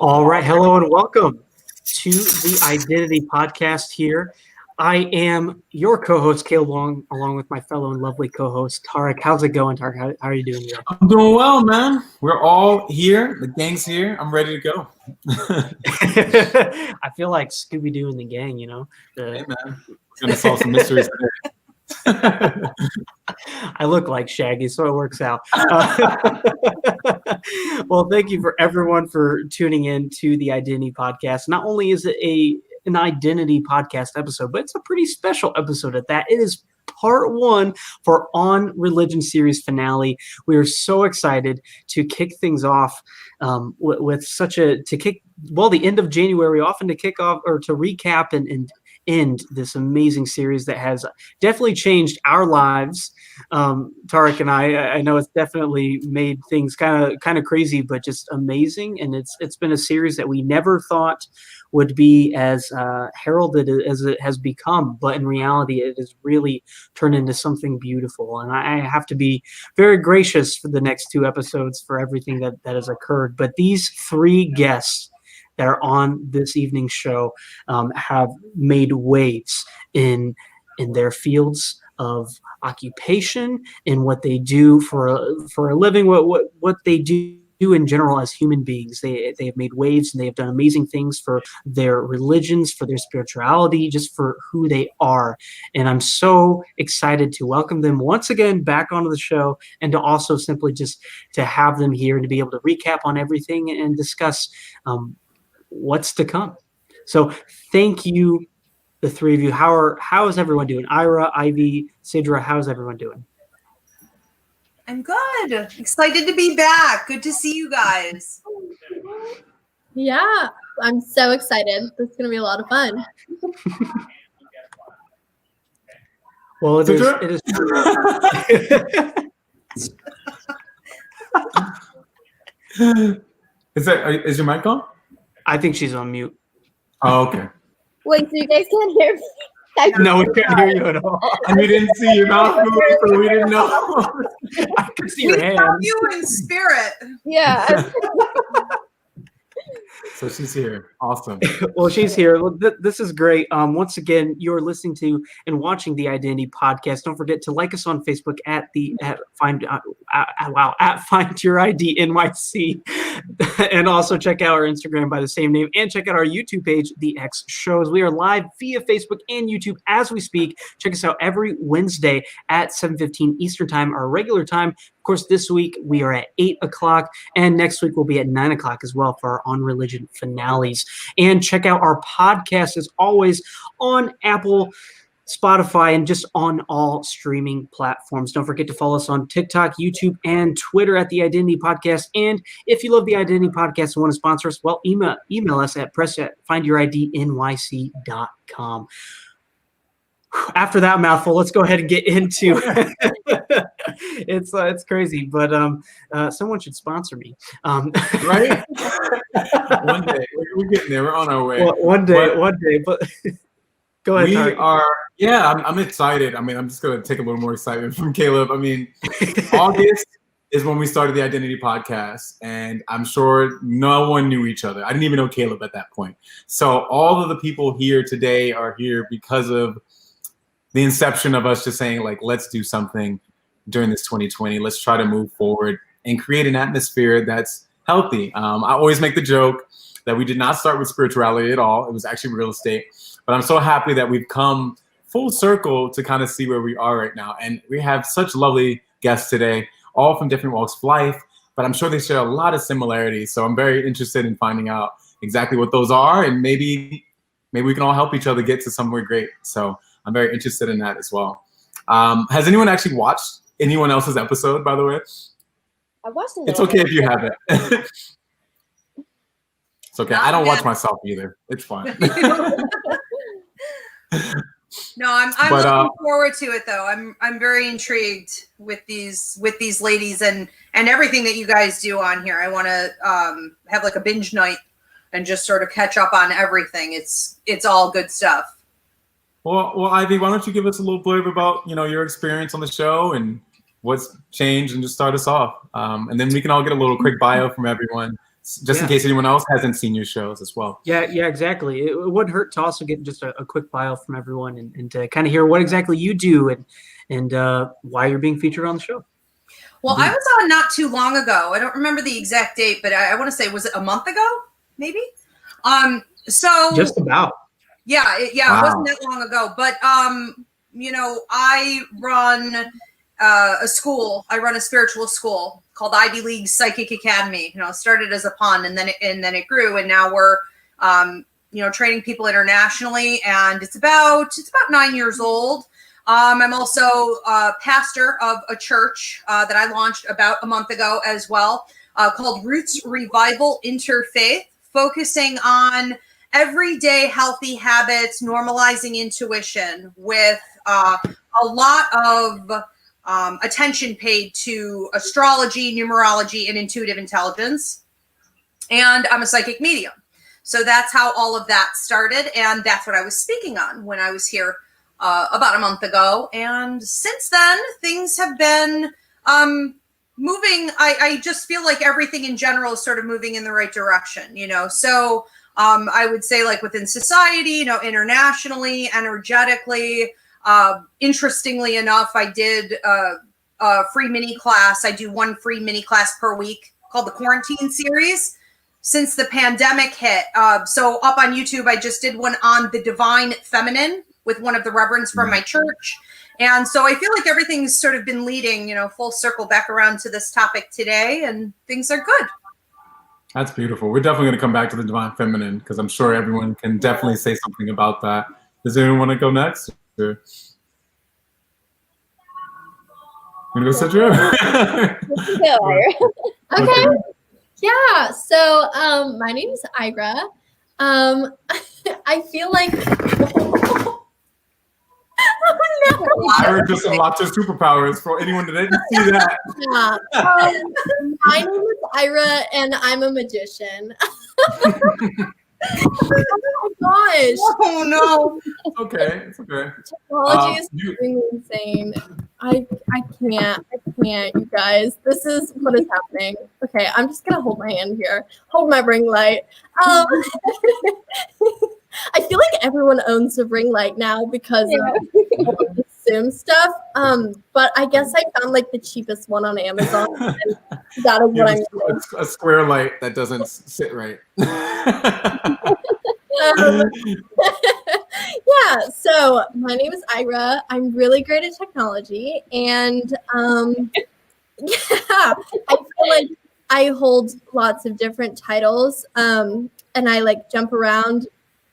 All right. Hello and welcome to the Identity Podcast here. I am your co-host, Caleb Long, along with my fellow and lovely co-host, Tarek. How's it going, Tarek? How are you doing today? I'm doing well, man. We're all here. The gang's here. I'm ready to go. I feel like Scooby-Doo and the gang, you know? Hey, man. We're going to solve some mysteries today. I look like Shaggy, so it works out. Well, thank you for everyone for tuning in to the Identity Podcast. Not only is it an Identity Podcast episode, but it's a pretty special episode at that. It is part one for On Religion series finale. We are so excited to kick things off with the end of January off and to kick off or to recap and end this amazing series that has definitely changed our lives. Tarek and I know it's definitely made things kind of crazy, but just amazing. And it's been a series that we never thought would be as heralded as it has become. But in reality, it has really turned into something beautiful. And I have to be very gracious for the next two episodes for everything that has occurred. But these three guests that are on this evening's show have made waves in their fields of occupation, in what they do for a living, what they do in general as human beings. They have made waves, and they have done amazing things for their religions, for their spirituality, just for who they are. And I'm so excited to welcome them once again back onto the show, and to also simply just to have them here and to be able to recap on everything and discuss what's to come. So thank you, the three of you. How is everyone doing? Ayra, Ivy, Sidra, how's everyone doing? I'm good. Excited to be back. Good to see you guys. Yeah, I'm so excited. This is going to be a lot of fun. Well, it is Is your mic on? I think she's on mute. Oh, okay. Wait, so you guys can't hear me? No, we can't hear you at all. And we didn't see your mouth move, so we didn't know. I could see your hand. We saw you in spirit. Yeah. So she's here. Awesome. Well, she's here. This is great. Once again, you're listening to and watching the Identity Podcast. Don't forget to like us on Facebook at Find Your ID NYC, and also check out our Instagram by the same name, and check out our YouTube page, The X Shows. We are live via Facebook and YouTube as we speak. Check us out every Wednesday at 7:15 Eastern Time, our regular time. Of course, this week we are at 8 o'clock, and next week we'll be at 9 o'clock as well for our On Religion finales. And check out our podcast as always on Apple, Spotify, and just on all streaming platforms. Don't forget to follow us on TikTok, YouTube, and Twitter at The Identity Podcast. And if you love The Identity Podcast and want to sponsor us, well, email us at press@findyouridnyc.com. After that mouthful, let's go ahead and get into it's crazy, but someone should sponsor me. Right? One day. We're getting there. We're on our way. Well, one day, but go ahead. I'm excited. I mean, I'm just going to take a little more excitement from Caleb. I mean, August is when we started the Identity Podcast, and I'm sure no one knew each other. I didn't even know Caleb at that point. So all of the people here today are here because of the inception of us just saying, like, let's do something during this 2020. Let's try to move forward and create an atmosphere that's healthy. I always make the joke that we did not start with spirituality at all. It was actually real estate. But I'm so happy that we've come full circle to kind of see where we are right now. And we have such lovely guests today, all from different walks of life, but I'm sure they share a lot of similarities. So I'm very interested in finding out exactly what those are, and maybe we can all help each other get to somewhere great. So I'm very interested in that as well. Has anyone actually watched anyone else's episode, by the way? I watched a little It's okay bit. if you haven't. It's okay. I don't watch myself either. It's fine. No, I'm looking forward to it though. I'm very intrigued with these ladies and everything that you guys do on here. I want to have like a binge night and just sort of catch up on everything. It's all good stuff. Well, Ivy, why don't you give us a little blurb about your experience on the show and what's changed, and just start us off, and then we can all get a little quick bio from everyone, just in case anyone else hasn't seen your shows as well. Yeah, exactly. It wouldn't hurt to also get just a quick bio from everyone and to kind of hear what exactly you do and why you're being featured on the show. Well, I was on not too long ago. I don't remember the exact date, but I want to say, was it a month ago? Maybe. So just about. Yeah, It wasn't that long ago. But I run a school. I run a spiritual school called Ivy League Psychic Academy. It started as a pun, and then it grew, and now we're training people internationally, and it's about 9 years old. I'm also a pastor of a church that I launched about a month ago as well, called Roots Revival Interfaith, focusing on everyday healthy habits, normalizing intuition with a lot of attention paid to astrology, numerology, and intuitive intelligence. And I'm a psychic medium. So that's how all of that started. And that's what I was speaking on when I was here about a month ago. And since then, things have been moving. I just feel like everything in general is sort of moving in the right direction, So I would say, like, within society, internationally, energetically. Interestingly enough, I did a free mini class. I do one free mini class per week called the Quarantine Series since the pandemic hit. So up on YouTube, I just did one on the divine feminine with one of the reverends from my church. And so I feel like everything's sort of been leading, full circle back around to this topic today, and things are good. That's beautiful. We're definitely going to come back to the divine feminine, because I'm sure everyone can definitely say something about that. Does anyone want to go next? Or... Want to go, Sidra? Okay. Yeah. So my name is Ayra. I feel like Ayra just unlocked her superpowers for anyone that didn't see that. Yeah. My name is Ayra, and I'm a magician. Oh my gosh. Oh no. It's okay. It's okay. Technology is doing insane. I can't, you guys. This is what is happening. Okay, I'm just gonna hold my hand here. Hold my ring light. I feel like everyone owns a ring light now because of the Zoom stuff. But I guess I found like the cheapest one on Amazon. And that is what I'm doing. A square light that doesn't sit right. Yeah, so my name is Ayra. I'm really great at technology, and yeah, I feel like I hold lots of different titles, and I like jump around.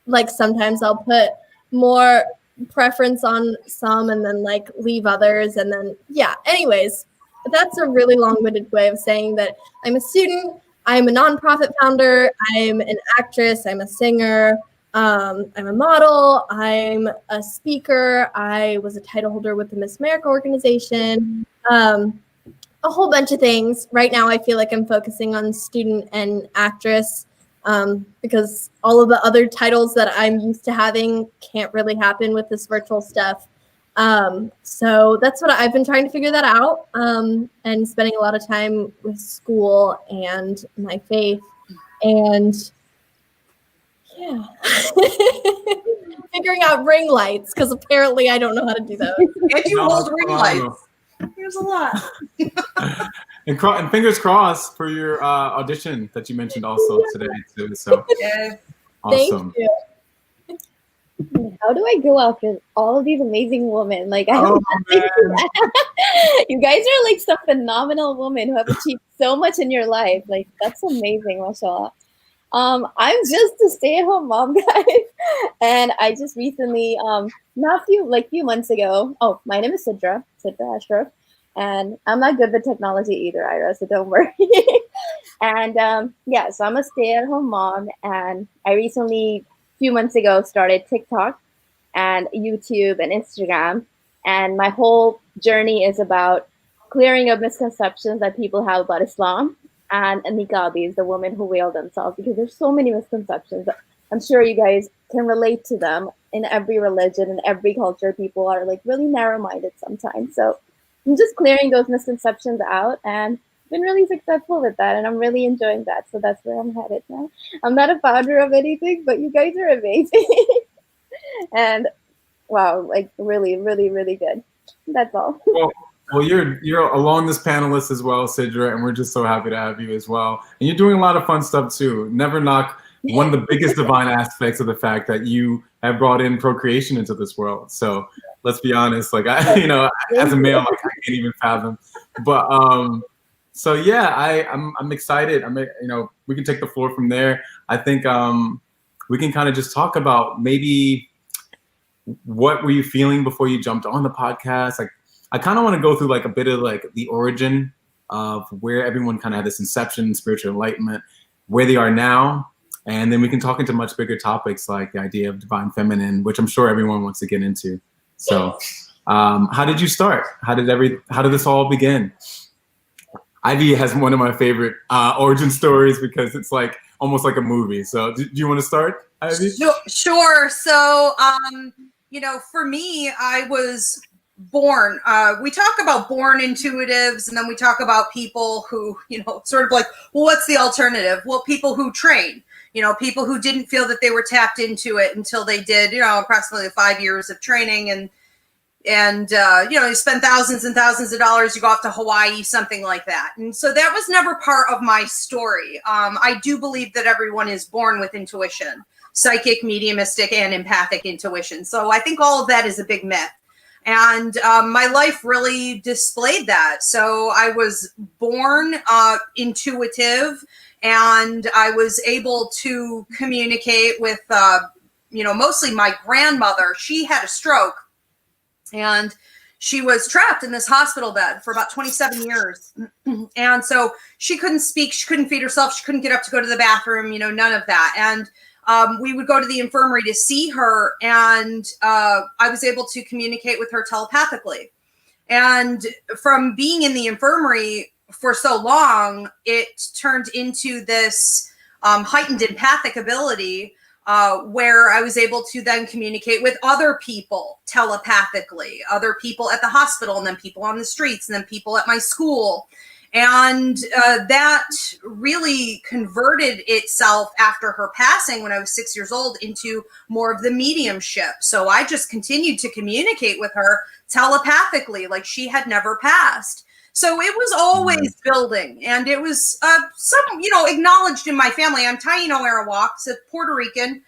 Like sometimes I'll put more preference on some and then like leave others, and then yeah. Anyways, that's a really long-winded way of saying that I'm a student. I'm a nonprofit founder. I'm an actress. I'm a singer. I'm a model. I'm a speaker. I was a title holder with the Miss America organization. A whole bunch of things. Right now, I feel like I'm focusing on student and actress because all of the other titles that I'm used to having can't really happen with this virtual stuff. So that's what I've been trying to figure that out, and spending a lot of time with school and my faith, and yeah, figuring out ring lights, because apparently I don't know how to do those. And you hold ring lights. There's a lot. And fingers crossed for your audition that you mentioned also today too. So awesome. Thank you. How do I go after all of these amazing women? Like, I have nothing to that. You guys are like some phenomenal women who have achieved so much in your life. Like, that's amazing, mashallah. I'm just a stay-at-home mom, guys, and I just recently, few months ago. Oh, my name is Sidra Ashraf, And I'm not good with technology either, Ira, so don't worry. And yeah, so I'm a stay-at-home mom, and I recently, a few months ago, started TikTok and YouTube and Instagram. And my whole journey is about clearing up misconceptions that people have about Islam and niqabis, the women who veil themselves, because there's so many misconceptions. I'm sure you guys can relate to them. In every religion and every culture, people are like really narrow-minded sometimes. So I'm just clearing those misconceptions out, and been really successful with that, and I'm really enjoying that. So that's where I'm headed now. I'm not a founder of anything, but you guys are amazing. And wow, like really, really, really good. That's all. Well, you're along this panelist as well, Sidra, and we're just so happy to have you as well. And you're doing a lot of fun stuff too. Never knock one of the biggest divine aspects of the fact that you have brought in procreation into this world. So let's be honest, like as a male, like I can't even fathom. But so yeah, I'm excited. We can take the floor from there. I think we can kind of just talk about maybe what were you feeling before you jumped on the podcast. Like, I kind of want to go through like a bit of like the origin of where everyone kind of had this inception, spiritual enlightenment, where they are now. And then we can talk into much bigger topics like the idea of divine feminine, which I'm sure everyone wants to get into. So how did you start? How did this all begin? Ivy has one of my favorite origin stories because it's like almost like a movie. So do you want to start, Ivy? Sure. So, for me, I was born. We talk about born intuitives, and then we talk about people who, sort of like, well, what's the alternative? Well, people who train, people who didn't feel that they were tapped into it until they did, approximately 5 years of training. And you spend thousands and thousands of dollars, you go off to Hawaii, something like that. And so that was never part of my story. I do believe that everyone is born with intuition, psychic, mediumistic, and empathic intuition. So I think all of that is a big myth. And my life really displayed that. So I was born intuitive, and I was able to communicate with, mostly my grandmother. She had a stroke, and she was trapped in this hospital bed for about 27 years. And so she couldn't speak, she couldn't feed herself, she couldn't get up to go to the bathroom, none of that. And we would go to the infirmary to see her, and I was able to communicate with her telepathically. And from being in the infirmary for so long, it turned into this heightened empathic ability where I was able to then communicate with other people telepathically, other people at the hospital, and then people on the streets, and then people at my school. And that really converted itself after her passing when I was 6 years old into more of the mediumship. So I just continued to communicate with her telepathically like she had never passed. So it was always building, and it was acknowledged in my family. I'm Taino Arawak, so Puerto Rican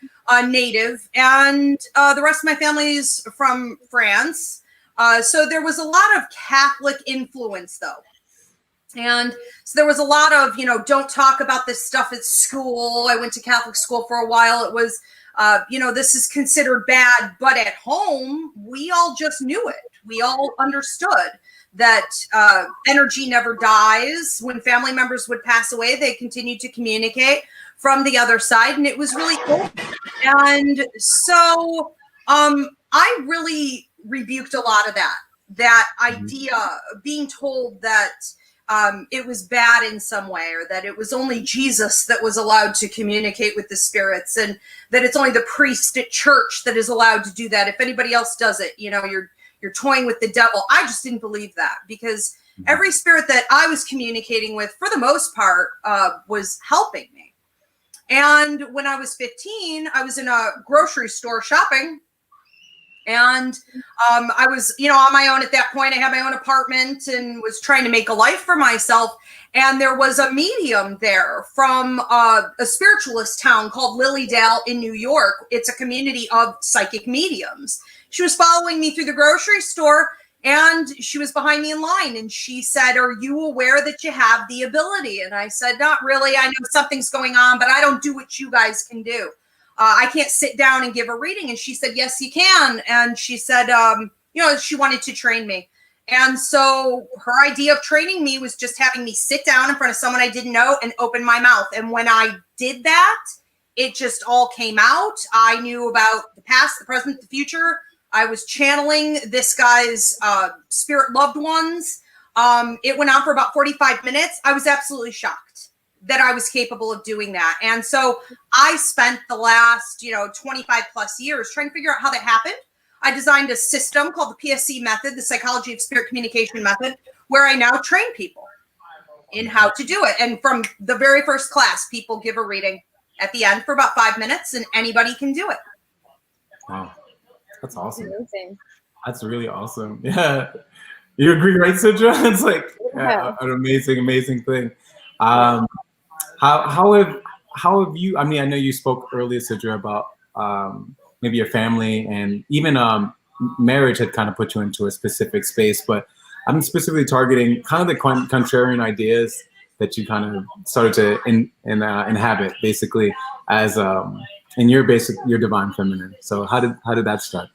native, and the rest of my family is from France. So there was a lot of Catholic influence, though. And so there was a lot of, don't talk about this stuff at school. I went to Catholic school for a while. It was, this is considered bad, but at home, we all just knew it. We all understood that energy never dies. When family members would pass away, they continued to communicate from the other side, and it was really cool. And so I really rebuked a lot of that idea, being told that it was bad in some way, or that it was only Jesus that was allowed to communicate with the spirits, and that it's only the priest at church that is allowed to do that. If anybody else does it, you're toying with the devil. I just didn't believe that, because every spirit that I was communicating with, for the most part, was helping me. And when I was 15, I was in a grocery store shopping, and I was, on my own at that point. I had my own apartment and was trying to make a life for myself. And there was a medium there from a spiritualist town called Lilydale in New York. It's a community of psychic mediums. She was following me through the grocery store, and she was behind me in line. And she said, "Are you aware that you have the ability?" And I said, "Not really. I know something's going on, but I don't do what you guys can do. I can't sit down and give a reading." And she said, "Yes, you can." And she said, she wanted to train me. And so her idea of training me was just having me sit down in front of someone I didn't know and open my mouth. And when I did that, it just all came out. I knew about the past, the present, the future. I was channeling this guy's spirit loved ones. It went on for about 45 minutes. I was absolutely shocked that I was capable of doing that. And so I spent the last, 25 plus years trying to figure out how that happened. I designed a system called the PSC method, the Psychology of Spirit Communication method, where I now train people in how to do it. And from the very first class, people give a reading at the end for about 5 minutes, and anybody can do it. Wow. That's awesome. Amazing. That's really awesome. Yeah. You agree, right, Sidra? It's like an amazing thing. How have you, I mean, I know you spoke earlier, Sidra, about maybe your family and even marriage had kind of put you into a specific space, but I'm specifically targeting kind of the contrarian ideas that you kind of started to inhabit basically as in your divine feminine. So how did that start?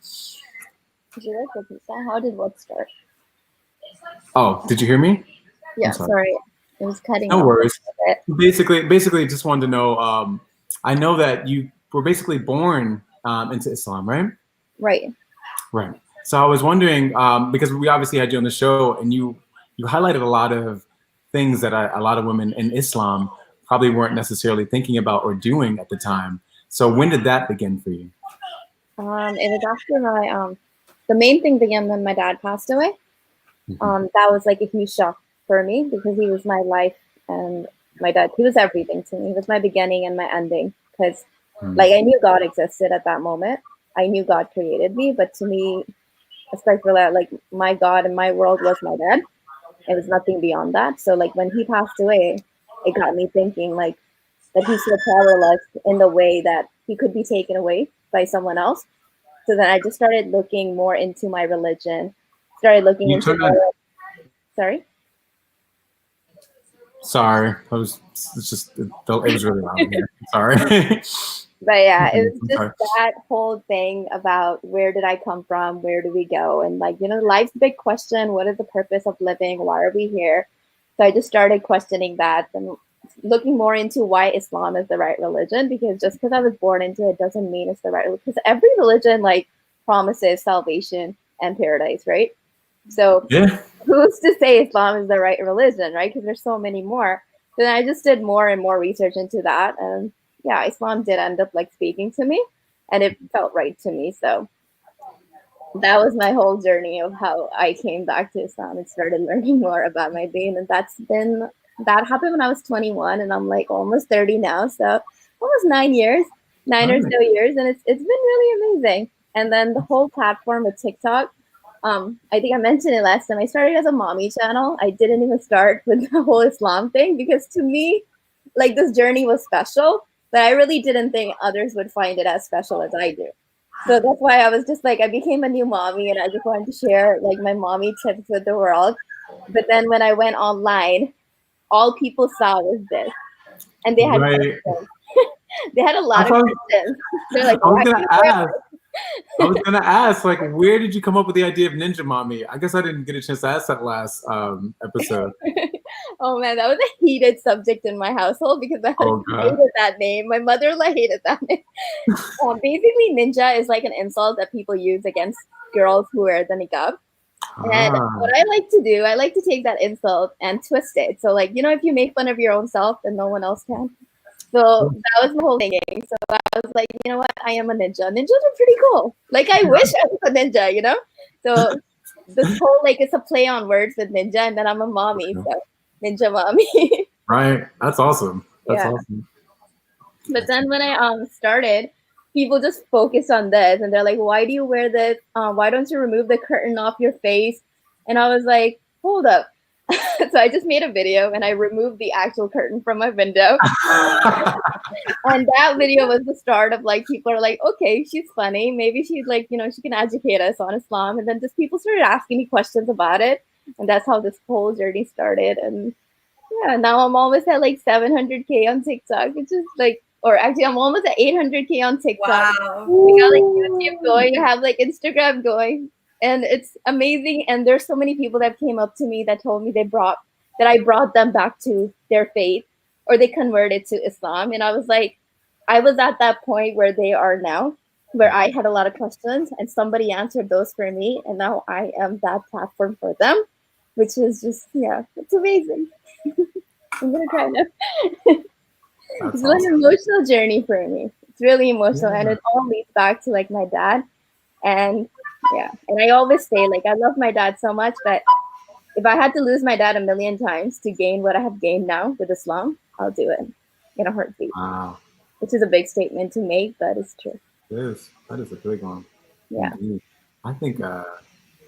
How did what start? Oh, did you hear me? Yeah, sorry. It was cutting No off worries. a bit. Basically just wanted to know, I know that you were basically born into Islam, right? Right. Right. So I was wondering, because we obviously had you on the show and you highlighted a lot of things that a lot of women in Islam probably weren't necessarily thinking about or doing at the time. So when did that begin for you? It was after my the main thing began when my dad passed away. That was like a huge shock for me because he was my life and my dad. He was everything to me. He was my beginning and my ending because like I knew God existed at that moment. I knew God created me, but to me, especially like my God and my world was my dad. It was nothing beyond that. So like when he passed away, it got me thinking like that he's so powerless in the way that he could be taken away by someone else. So then I just started looking more into my religion, started looking into Sorry, it was really loud here. Sorry. But yeah, it was just that whole thing about where did I come from? Where do we go? And like, life's big question. What is the purpose of living? Why are we here? So I just started questioning that and looking more into why Islam is the right religion, because just because I was born into it doesn't mean it's the right religion. Because every religion like promises salvation and paradise, right? So who's to say Islam is the right religion, right? Because there's so many more. Then I just did more and more research into that. And yeah, Islam did end up like speaking to me and it felt right to me. So that was my whole journey of how I came back to Islam and started learning more about my deen. And that happened when I was 21 and I'm like almost 30 now. So almost 9 years, 9 or so years. And it's been really amazing. And then the whole platform with TikTok, I think I mentioned it last time. I started as a mommy channel. I didn't even start with the whole Islam thing because to me, like this journey was special, but I really didn't think others would find it as special as I do. So that's why I was just like, I became a new mommy and I just wanted to share like my mommy tips with the world. But then when I went online, all people saw was this. And they had questions. They had a lot of questions. They're like, I was gonna ask, like, where did you come up with the idea of Ninja Mommy? I guess I didn't get a chance to ask that last episode. Oh man, that was a heated subject in my household because I hated that name. My mother-in-law hated that name. Basically, ninja is like an insult that people use against girls who wear the niqab. And what I like to do, I like to take that insult and twist it. So like, if you make fun of your own self, then no one else can. So that was the whole thing. So I was like, you know what? I am a ninja. Ninjas are pretty cool. Like I wish I was a ninja, So this whole like it's a play on words with ninja, and then I'm a mommy, so ninja mommy. Right. That's awesome. That's awesome. But then when I started, people just focused on this, and they're like, "Why do you wear this? Why don't you remove the curtain off your face?" And I was like, "Hold up." So I just made a video and I removed the actual curtain from my window. And that video was the start of like, people are like, okay, she's funny. Maybe she's like, she can educate us on Islam. And then just people started asking me questions about it. And that's how this whole journey started. And yeah, now I'm almost at like 700K on TikTok, which is like, or actually I'm almost at 800K on TikTok. Wow. We got like YouTube going, you have like Instagram going. and it's amazing. And there's so many people that came up to me that told me I brought them back to their faith, or they converted to Islam. And I was like, I was at that point where they are now, where I had a lot of questions and somebody answered those for me, and now I am that platform for them, which is just, yeah, it's amazing. I'm gonna try now. It's like an emotional journey for me. It's really emotional, and it all leads back to like my dad. And yeah, and I always say, like, I love my dad so much, but if I had to lose my dad a million times to gain what I have gained now with Islam, I'll do it in a heartbeat. Wow. Which is a big statement to make, but it's true. It is. That is a big one. Yeah. Indeed. I think,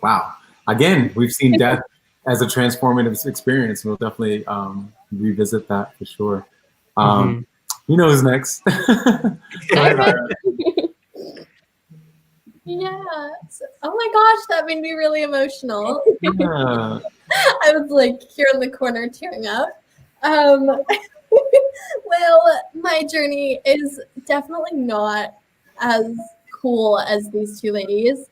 wow. Again, we've seen death as a transformative experience. We'll definitely revisit that for sure. You know who's next. Yes. Oh my gosh, that made me really emotional. Yeah. I was like here in the corner tearing up. Well, my journey is definitely not as cool as these two ladies.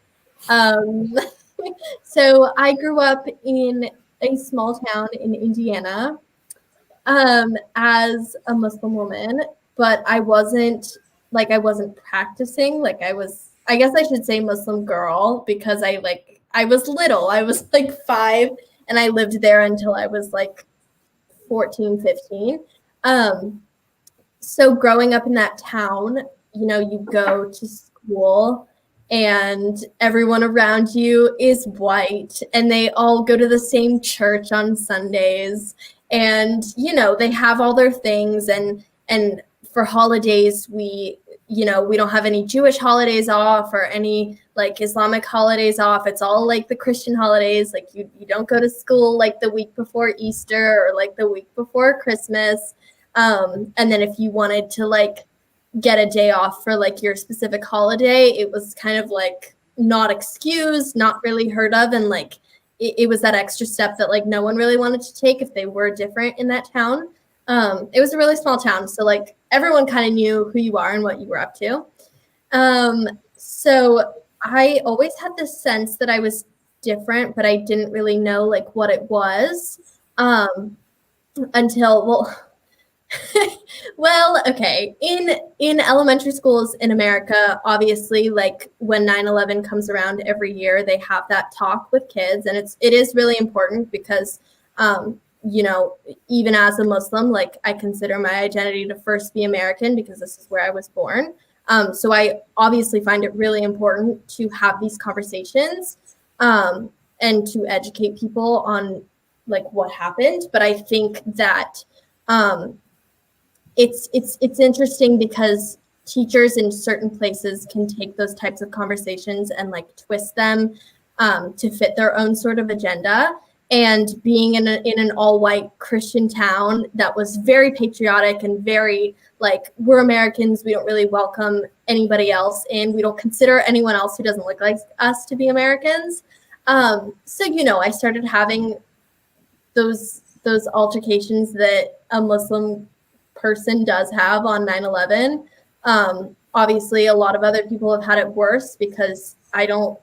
So I grew up in a small town in Indiana as a Muslim woman, but I wasn't practicing. Like I guess I should say Muslim girl, because I was little. I was like 5 and I lived there until I was like 14, 15. So growing up in that town, you know, you go to school and everyone around you is white and they all go to the same church on Sundays, and you know, they have all their things, and for holidays we don't have any Jewish holidays off or any like Islamic holidays off. It's all like the Christian holidays. Like you don't go to school like the week before Easter or like the week before Christmas. And then if you wanted to like get a day off for like your specific holiday, it was kind of like not excused, not really heard of. And like it was that extra step that like no one really wanted to take if they were different in that town. It was a really small town, so like everyone kind of knew who you are and what you were up to. So I always had this sense that I was different, but I didn't really know like what it was until okay. In elementary schools in America, obviously, like when 9/11 comes around every year, they have that talk with kids, and it is really important because you know, even as a Muslim, like I consider my identity to first be American because this is where I was born. So I obviously find it really important to have these conversations and to educate people on like what happened. But I think that it's interesting because teachers in certain places can take those types of conversations and like twist them to fit their own sort of agenda. And being in an all-white Christian town that was very patriotic and very like, we're Americans, we don't really welcome anybody else, and we don't consider anyone else who doesn't look like us to be Americans. So, you know, I started having those altercations that a Muslim person does have on 9/11. Obviously, a lot of other people have had it worse because I don't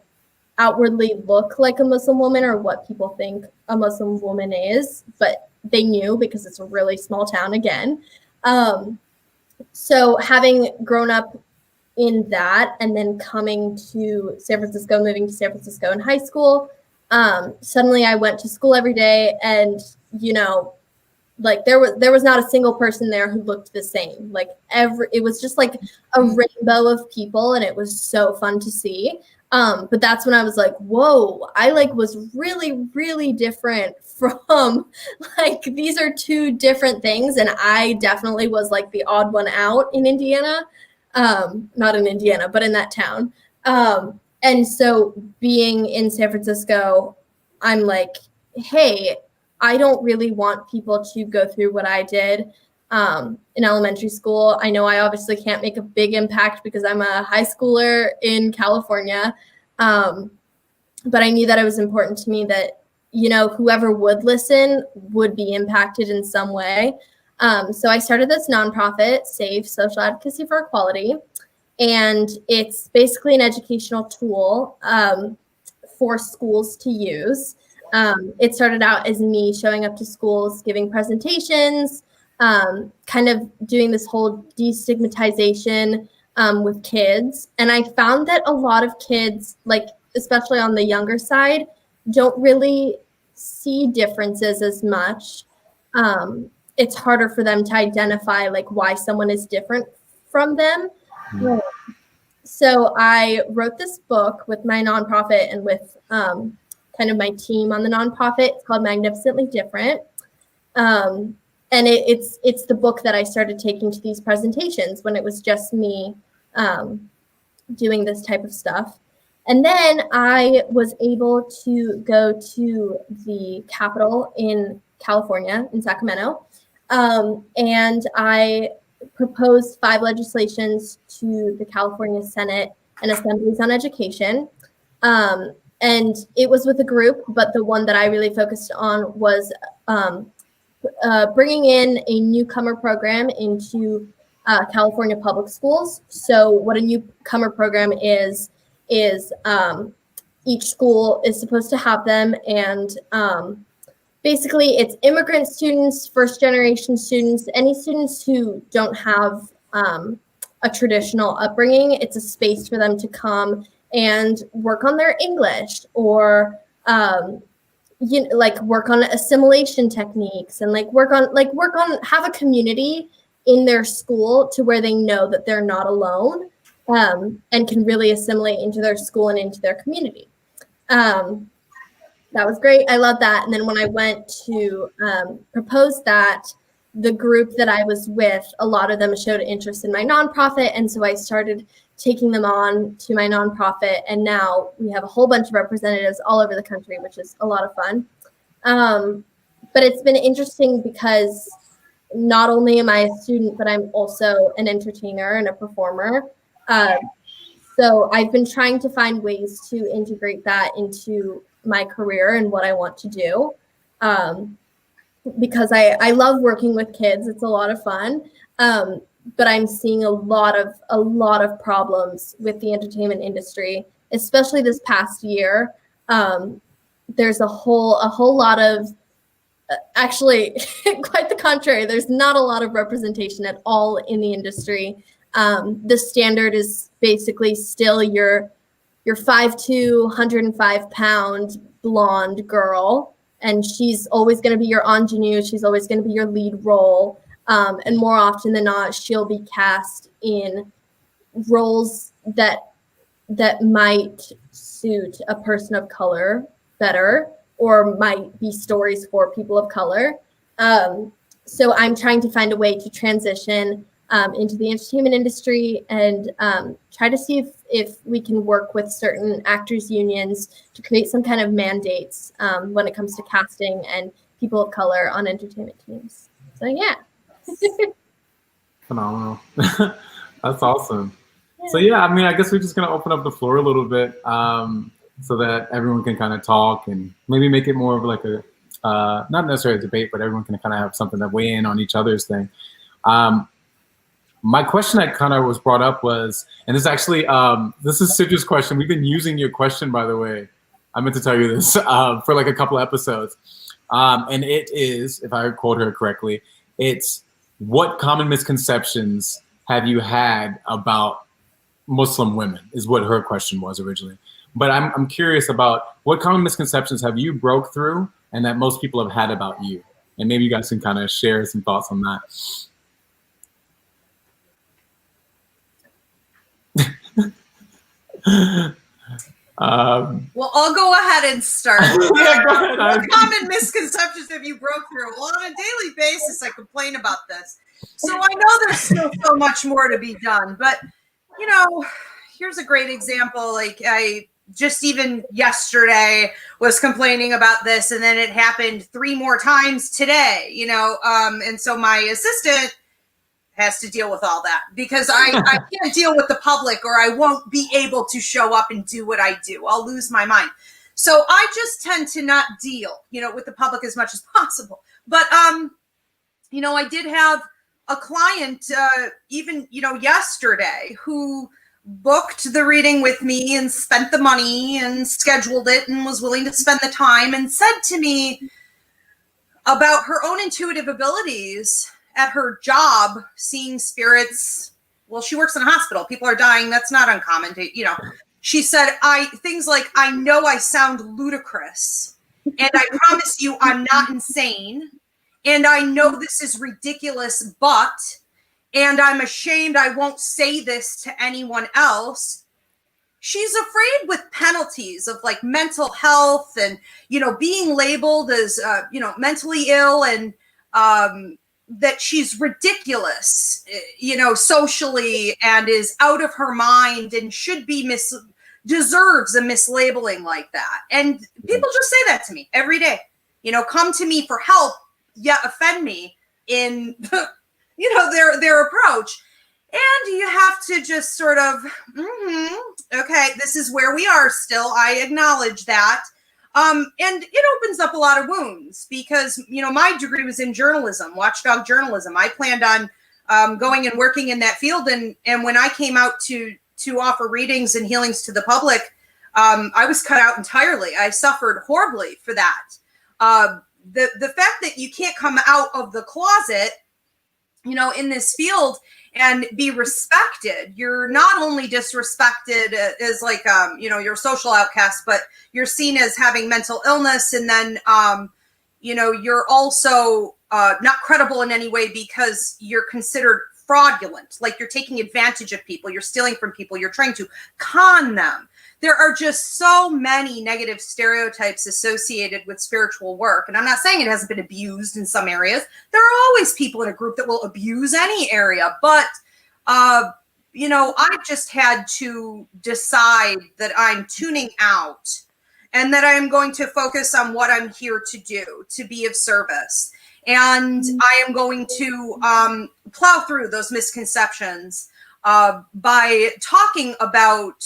outwardly look like a Muslim woman or what people think a Muslim woman is, but they knew because it's a really small town again. So having grown up in that and then coming to San Francisco, moving to San Francisco in high school, suddenly I went to school every day, and you know, like there was not a single person there who looked the same. Like it was just like a rainbow of people, and it was so fun to see. But that's when I was like, whoa, I like was really, really different from like, these are two different things. And I definitely was like the odd one out in Indiana, not in Indiana, but in that town. And so being in San Francisco, I'm like, hey, I don't really want people to go through what I did in elementary school. I know I obviously can't make a big impact because I'm a high schooler in California. But I knew that it was important to me that, you know, whoever would listen would be impacted in some way. So I started this nonprofit, SAVE, Social Advocacy for Equality. And it's basically an educational tool for schools to use. It started out as me showing up to schools, giving presentations, kind of doing this whole destigmatization with kids. And I found that a lot of kids, like especially on the younger side, don't really see differences as much. It's harder for them to identify like why someone is different from them. Mm. So I wrote this book with my nonprofit and with kind of my team on the nonprofit. It's called Magnificently Different. And it's the book that I started taking to these presentations when it was just me doing this type of stuff. And then I was able to go to the Capitol in California, in Sacramento, and I proposed 5 legislations to the California Senate and Assemblies on Education. And it was with a group, but the one that I really focused on was bringing in a newcomer program into California public schools. So what a newcomer program is each school is supposed to have them, and basically it's immigrant students, first generation students, any students who don't have a traditional upbringing. It's a space for them to come and work on their English, or like work on assimilation techniques, and work on have a community in their school to where they know that they're not alone, and can really assimilate into their school and into their community. That was great. I love that. And then when I went to propose that, the group that I was with, a lot of them showed interest in my nonprofit. And so I started taking them on to my nonprofit. And now we have a whole bunch of representatives all over the country, which is a lot of fun. But it's been interesting because not only am I a student, but I'm also an entertainer and a performer. So I've been trying to find ways to integrate that into my career and what I want to do. Because I love working with kids. It's a lot of fun. But I'm seeing a lot of problems with the entertainment industry, especially this past year. There's a whole lot of, actually, quite the contrary. There's not a lot of representation at all in the industry. The standard is basically still your 5'2", 105-pound blonde girl, and she's always going to be your ingenue. She's always going to be your lead role. And more often than not, she'll be cast in roles that might suit a person of color better, or might be stories for people of color. So I'm trying to find a way to transition into the entertainment industry, and try to see if we can work with certain actors unions to create some kind of mandates when it comes to casting and people of color on entertainment teams. So yeah. Phenomenal. That's awesome. Yeah. So yeah, I mean, I guess we're just going to open up the floor a little bit so that everyone can kind of talk and maybe make it more of like a, not necessarily a debate, but everyone can kind of have something to weigh in on each other's thing. My question that kind of was brought up was, and this actually, this is Sidra's question. We've been using your question, by the way. I meant to tell you this for like a couple episodes. And it is, if I quote her correctly, it's what common misconceptions have you had about Muslim women is what her question was originally. But I'm curious about what common misconceptions have you broke through and that most people have had about you? And maybe you guys can kind of share some thoughts on that. Well, I'll go ahead and start. Yeah, go ahead. What common misconceptions have you broke through? Well, on a daily basis, I complain about this. So I know there's still so much more to be done. But, you know, here's a great example. Like, I just even yesterday was complaining about this, and then it happened 3 more times today, you know. And so my assistant has to deal with all that because I can't deal with the public, or I won't be able to show up and do what I do. I'll lose my mind. So I just tend to not deal, you know, with the public as much as possible. But, you know, I did have a client even, you know, yesterday who booked the reading with me and spent the money and scheduled it and was willing to spend the time, and said to me about her own intuitive abilities at her job, seeing spirits. Well, she works in a hospital. People are dying. That's not uncommon to, you know. She said, things like, I know I sound ludicrous, and I promise you I'm not insane, and I know this is ridiculous, and I'm ashamed I won't say this to anyone else. She's afraid with penalties of like mental health and, you know, being labeled as, you know, mentally ill, and that she's ridiculous, you know, socially, and is out of her mind and should be deserves a mislabeling like that. And people just say that to me every day, you know, come to me for help, yet offend me in, you know, their approach. And you have to just sort of, okay, this is where we are still. I acknowledge that. And it opens up a lot of wounds because, you know, my degree was in journalism, watchdog journalism. I planned on going and working in that field. And when I came out to offer readings and healings to the public, I was cut out entirely. I suffered horribly for that. The fact that you can't come out of the closet, you know, in this field and be respected. You're not only disrespected as like, you know, you're a social outcast, but you're seen as having mental illness. And then, you know, you're also not credible in any way because you're considered fraudulent. Like you're taking advantage of people, you're stealing from people, you're trying to con them. There are just so many negative stereotypes associated with spiritual work. And I'm not saying it hasn't been abused in some areas. There are always people in a group that will abuse any area. But, you know, I just had to decide that I'm tuning out and that I am going to focus on what I'm here to do, to be of service. And I am going to plow through those misconceptions by talking about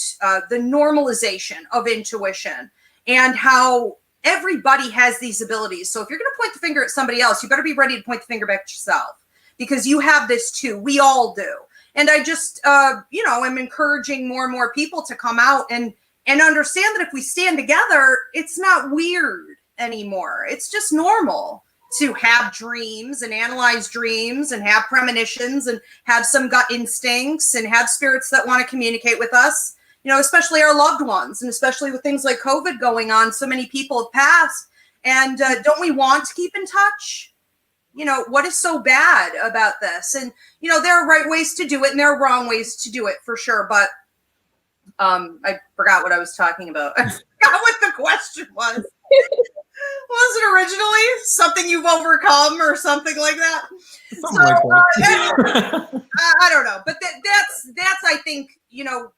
the normalization of intuition and how everybody has these abilities. So if you're going to point the finger at somebody else, you better be ready to point the finger back at yourself because you have this too. We all do. And I just, you know, I'm encouraging more and more people to come out and understand that if we stand together, it's not weird anymore. It's just normal to have dreams and analyze dreams and have premonitions and have some gut instincts and have spirits that want to communicate with us, you know, especially our loved ones. And especially with things like COVID going on, so many people have passed. And don't we want to keep in touch? You know, what is so bad about this? And, you know, there are right ways to do it and there are wrong ways to do it for sure. But I forgot what I was talking about. I forgot what the question was. Was it originally something you've overcome or something like that? Something like that. I don't know, but that's I think, you know,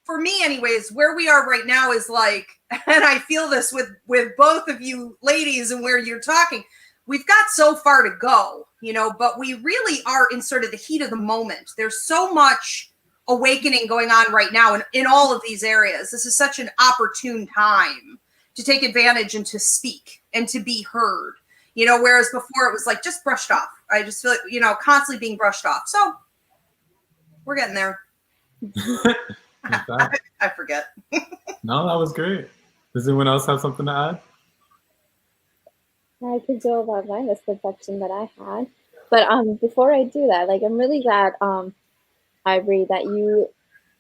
for me anyways, where we are right now is like, and I feel this with both of you ladies and where you're talking, we've got so far to go, you know, but we really are in sort of the heat of the moment. There's so much awakening going on right now in all of these areas. This is such an opportune time to take advantage and to speak and to be heard, you know, whereas before it was like just brushed off. I just feel like, you know, constantly being brushed off. So we're getting there. I forget. No, that was great. Does anyone else have something to add? I could go about my misconception that I had. But before I do that, like I'm really glad, Ivory, that you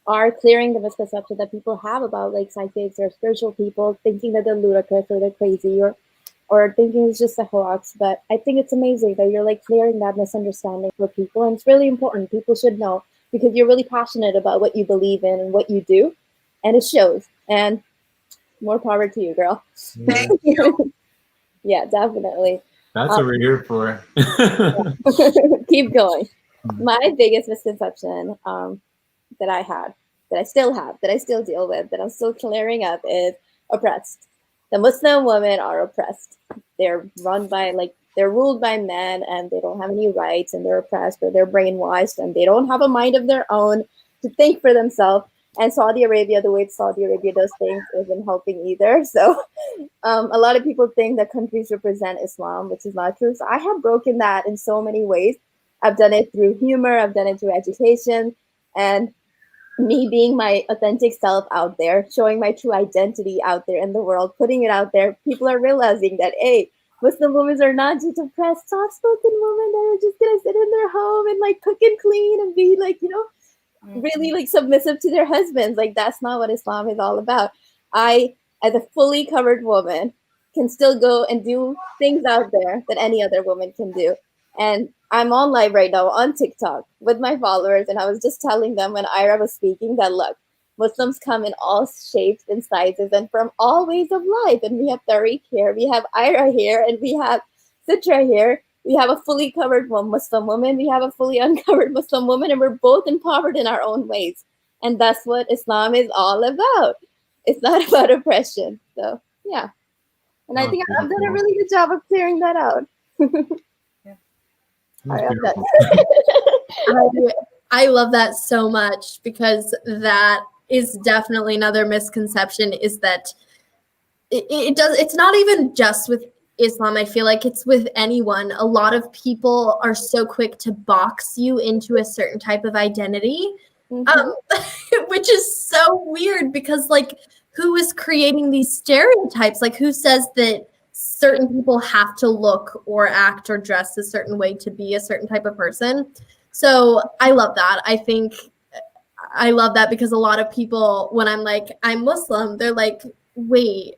are clearing the misconception that people have about like psychics or spiritual people, thinking that they're ludicrous or they're crazy or thinking it's just a hoax. But I think it's amazing that you're like clearing that misunderstanding for people, and it's really important. People should know because you're really passionate about what you believe in and what you do, and it shows. And more power to you, girl. Thank you. Yeah, definitely. That's what we're here for. Keep going. My biggest misconception that I had, that I still have, that I still deal with, that I'm still clearing up is oppressed. The Muslim women are oppressed. They're ruled by men and they don't have any rights and they're oppressed or they're brainwashed and they don't have a mind of their own to think for themselves. And Saudi Arabia, the way Saudi Arabia does things isn't helping either. So a lot of people think that countries represent Islam, which is not true. So I have broken that in so many ways. I've done it through humor. I've done it through education. And me being my authentic self out there, showing my true identity out there in the world, putting it out there, people are realizing that, hey, Muslim women are not just oppressed, soft-spoken women that are just gonna sit in their home and like cook and clean and be like, you know, really like submissive to their husbands. Like, that's not what Islam is all about. I, as a fully covered woman, can still go and do things out there that any other woman can do. And I'm on live right now on TikTok with my followers, and I was just telling them when Ayra was speaking that, look, Muslims come in all shapes and sizes and from all ways of life. And we have Tariq here, we have Ayra here, and we have Sidra here. We have a fully covered Muslim woman, we have a fully uncovered Muslim woman, and we're both empowered in our own ways. And that's what Islam is all about. It's not about oppression. So, yeah. And I think I've done a really good job of clearing that out. I love that so much, because that is definitely another misconception, is that it's not even just with Islam. I feel like it's with anyone. A lot of people are so quick to box you into a certain type of identity, which is so weird, because like, who is creating these stereotypes? Like, who says that certain people have to look or act or dress a certain way to be a certain type of person? So I love that. I love that, because a lot of people, when I'm like, I'm Muslim, they're like, wait,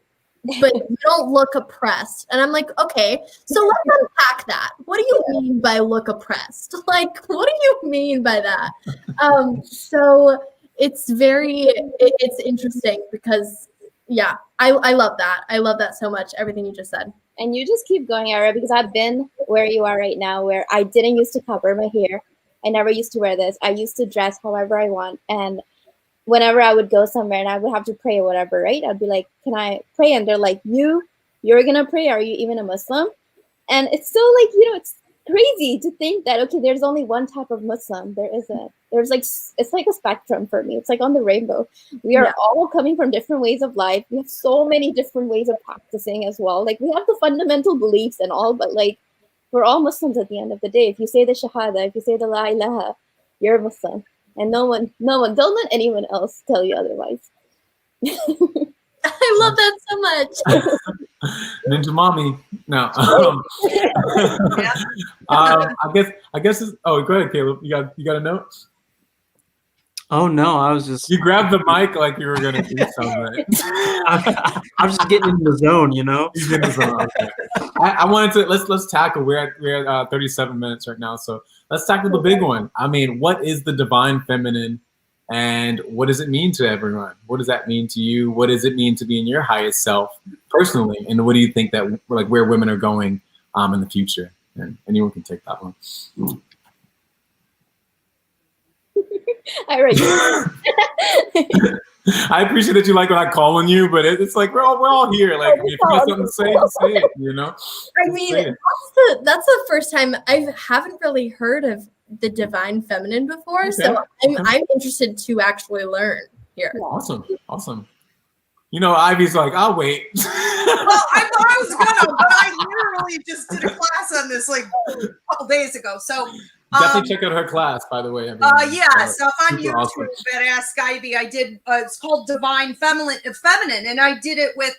but you don't look oppressed. And I'm like, okay, so let's unpack that. What do you mean by look oppressed? Like, what do you mean by that? So it's interesting, because yeah, I love that. I love that so much, everything you just said. And you just keep going, Ayra, because I've been where you are right now, where I didn't used to cover my hair. I never used to wear this. I used to dress however I want. And whenever I would go somewhere and I would have to pray or whatever, right? I'd be like, can I pray? And they're like, you're going to pray? Are you even a Muslim? And it's so like, you know, it's crazy to think that, okay, there's only one type of Muslim. There isn't. There's like, it's like a spectrum for me. It's like on the rainbow. We are all coming from different ways of life. We have so many different ways of practicing as well. Like, we have the fundamental beliefs and all, but like, we're all Muslims at the end of the day. If you say the Shahada, if you say the La ilaha, you're a Muslim. And no one, don't let anyone else tell you otherwise. I love that so much. Ninja mommy. No. I guess it's, oh, go ahead, Caleb. You got a note? Oh no, I was just, you grabbed the mic like you were gonna do something. I'm just getting in the zone, you know. He's in the zone. Okay. I wanted to let's tackle. We're at 37 minutes right now, so let's tackle the big one. I mean, what is the divine feminine, and what does it mean to everyone? What does that mean to you? What does it mean to be in your highest self personally? And what do you think that, like, where women are going in the future? And anyone can take that one. I appreciate that you like when I call on you, but it's like we're all here. Like, if you got something to say, say it. You know. I mean, that's the first time I haven't really heard of the divine feminine before, okay. So I'm interested to actually learn here. Awesome. You know, Ivy's like, I'll wait. Well, I thought I was gonna, but I literally just did a class on this like a couple days ago. So. Definitely check out her class, by the way. So on YouTube awesome. At Ask Ivy, I did. It's called Divine Feminine, and I did it with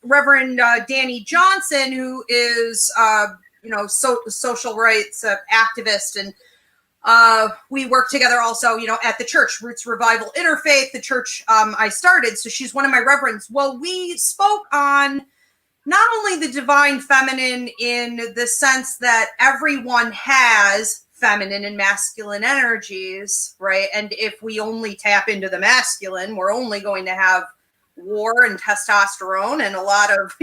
Reverend Danny Johnson, who is social rights activist, and we work together also, at the church, Roots Revival Interfaith, the church I started. So she's one of my reverends. Well, we spoke on not only the divine feminine in the sense that everyone has feminine and masculine energies, right? And if we only tap into the masculine, we're only going to have war and testosterone and a lot of,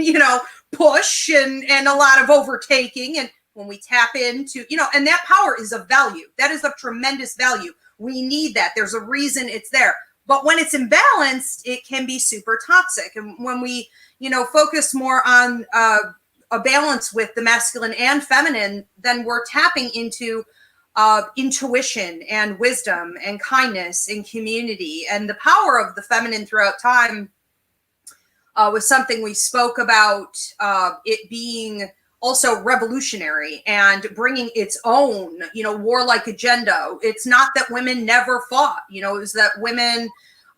push and a lot of overtaking. And when we tap into, and that power is of value. That is of tremendous value. We need that. There's a reason it's there. But when it's imbalanced, it can be super toxic. And when we, focus more on a balance with the masculine and feminine, then we're tapping into intuition and wisdom and kindness and community. And the power of the feminine throughout time was something we spoke about, it being also revolutionary and bringing its own, warlike agenda. It's not that women never fought, it was that women,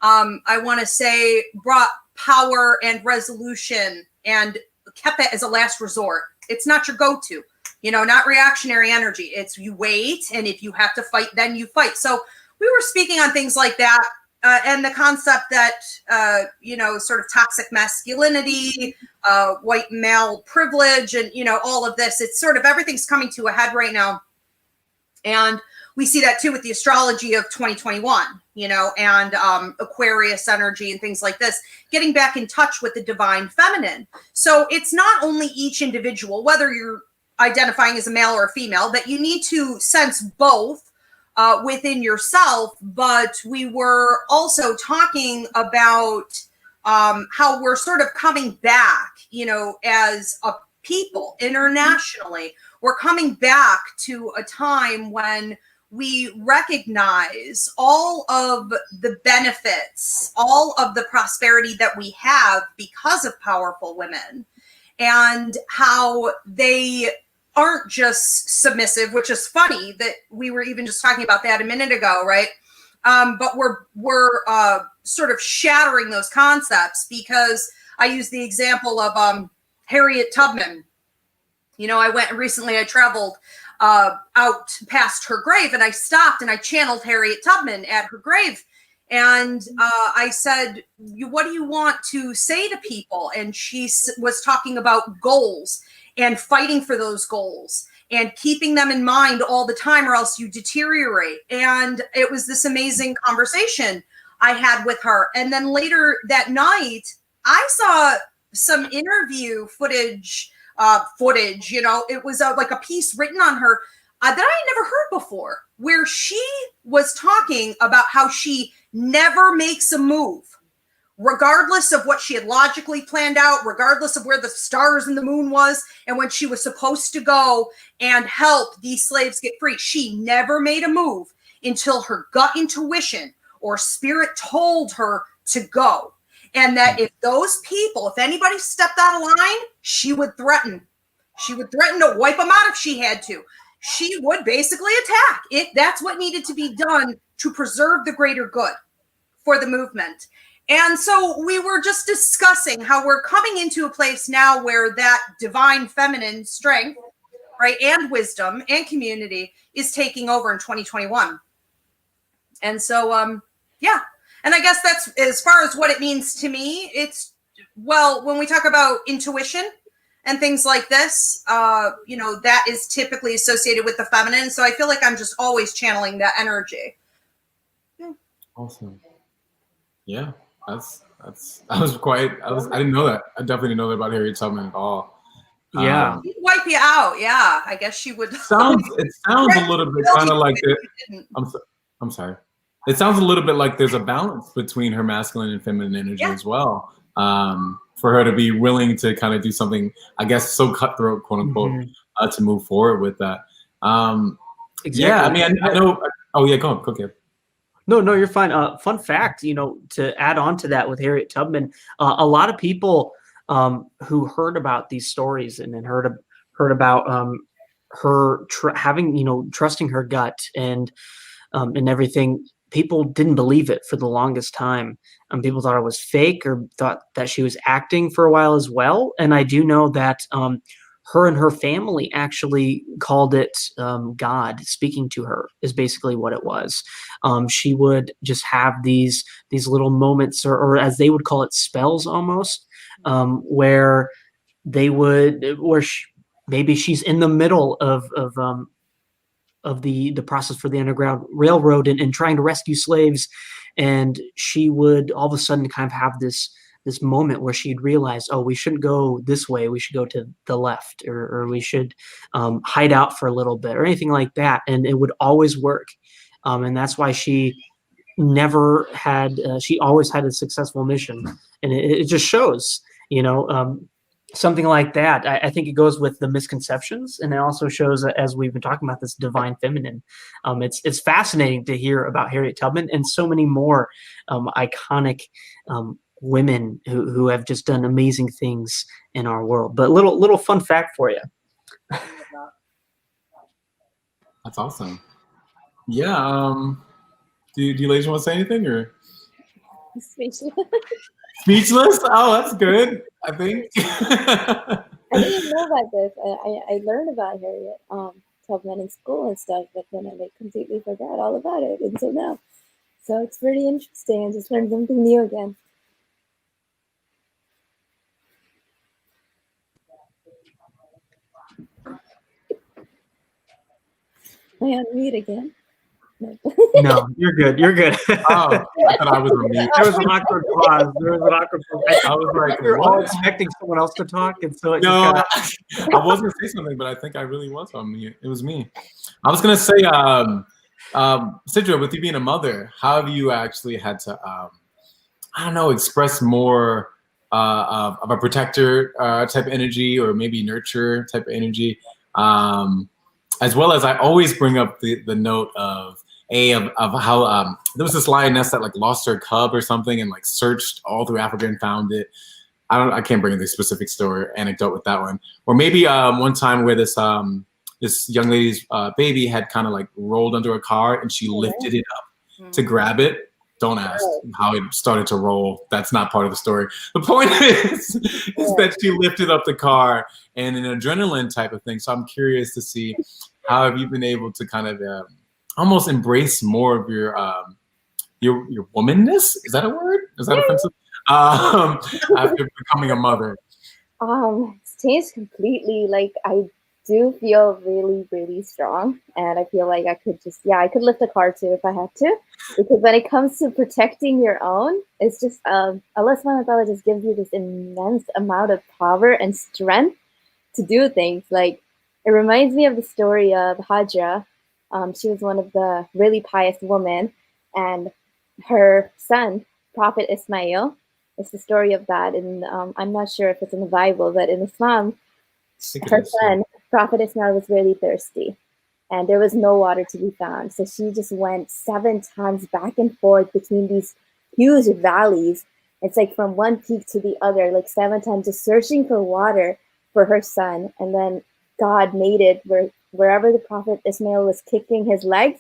I want to say, brought power and resolution and kept it as a last resort. It's not your go-to, not reactionary energy. It's you wait, and if you have to fight, then you fight. So we were speaking on things like that, and the concept that, sort of toxic masculinity, white male privilege, and, all of this. It's sort of everything's coming to a head right now. And we see that too with the astrology of 2021, and Aquarius energy and things like this, getting back in touch with the divine feminine. So it's not only each individual, whether you're identifying as a male or a female, that you need to sense both within yourself. But we were also talking about how we're sort of coming back, as a people internationally. We're coming back to a time when we recognize all of the benefits, all of the prosperity that we have because of powerful women, and how they aren't just submissive, which is funny that we were even just talking about that a minute ago, right? But we're sort of shattering those concepts, because I use the example of Harriet Tubman. I traveled out past her grave, and I stopped and I channeled Harriet Tubman at her grave. And I said, what do you want to say to people? And she was talking about goals and fighting for those goals and keeping them in mind all the time, or else you deteriorate. And it was this amazing conversation I had with her. And then later that night, I saw some interview footage, it was like a piece written on her that I had never heard before, where she was talking about how she never makes a move, regardless of what she had logically planned out, regardless of where the stars and the moon was, and when she was supposed to go and help these slaves get free. She never made a move until her gut intuition or spirit told her to go. And that if those people, if anybody stepped out of line, she would threaten. She would threaten to wipe them out if she had to. She would basically attack if that's what needed to be done to preserve the greater good for the movement. And so we were just discussing how we're coming into a place now where that divine feminine strength, right, and wisdom and community is taking over in 2021. And so, yeah. And I guess that's, as far as what it means to me, it's, well, when we talk about intuition and things like this, that is typically associated with the feminine. So I feel like I'm just always channeling that energy. Yeah. Awesome. Yeah, I didn't know that. I definitely didn't know that about Harriet Tubman at all. Yeah. She'd wipe you out. Yeah, I guess she would. It sounds a little bit kind of like it. I'm sorry. It sounds a little bit like there's a balance between her masculine and feminine energy as well. For her to be willing to kind of do something, I guess, so cutthroat, quote unquote, to move forward with that. Exactly. Yeah, I mean, I know. Oh yeah, go ahead. No, you're fine. Fun fact, to add on to that with Harriet Tubman, a lot of people who heard about these stories and then heard about her trusting her gut and everything. People didn't believe it for the longest time. People thought it was fake or thought that she was acting for a while as well. And I do know that her and her family actually called it God speaking to her is basically what it was. She would just have these little moments, or as they would call it, spells almost, where maybe she's in the middle of the process for the Underground Railroad and trying to rescue slaves. And she would all of a sudden kind of have this moment where she'd realize, oh, we shouldn't go this way. We should go to the left, or we should hide out for a little bit or anything like that. And it would always work. And that's why she never had, she always had a successful mission. And it just shows, something like that. I think it goes with the misconceptions, and it also shows, as we've been talking about, this divine feminine. It's fascinating to hear about Harriet Tubman and so many more iconic women who have just done amazing things in our world. But little fun fact for you. That's awesome. Yeah. Do you ladies want to say anything or? Speechless. Speechless? Oh, that's good. I think. I didn't know about this. I learned about Harriet Tubman in school and stuff, but then I like completely forgot all about it until now. So it's pretty interesting. I just learned something new again. Am I on mute again? No. No, you're good. You're good. Oh, I thought I was on mute. There was an awkward pause. There was an awkward pause. I was like, We were all what? expecting someone else to talk, and so it No, just I was gonna say something, but I think I really was on mute. It was me. I was gonna say, Sidra, with you being a mother, how have you actually had to, I don't know, express more of a protector type energy, or maybe nurture type of energy, as well as I always bring up the note of how there was this lioness that like lost her cub or something and like searched all through Africa and found it. I can't bring the specific story anecdote with that one. Or maybe one time where this young lady's baby had kind of like rolled under a car and she lifted it up to grab it. Don't ask how it started to roll. That's not part of the story. The point is that she lifted up the car and an adrenaline type of thing. So I'm curious to see how have you been able to kind of almost embrace more of your womanness? Is that a word? Is that offensive? After becoming a mother. It's changed completely. Like I do feel really, really strong, and I feel like I could lift a car too if I had to. Because when it comes to protecting your own, it's just Allah subhanahu wa ta'ala just gives you this immense amount of power and strength to do things. Like it reminds me of the story of Hajra. She was one of the really pious women, and her son, Prophet Ismail. It's the story of that, and I'm not sure if it's in the Bible, but in Islam, her son, Prophet Ismail, was really thirsty, and there was no water to be found. So she just went 7 times back and forth between these huge valleys. It's like from one peak to the other, like 7 times, just searching for water for her son. And then God made it where wherever the Prophet Ismail was kicking his legs,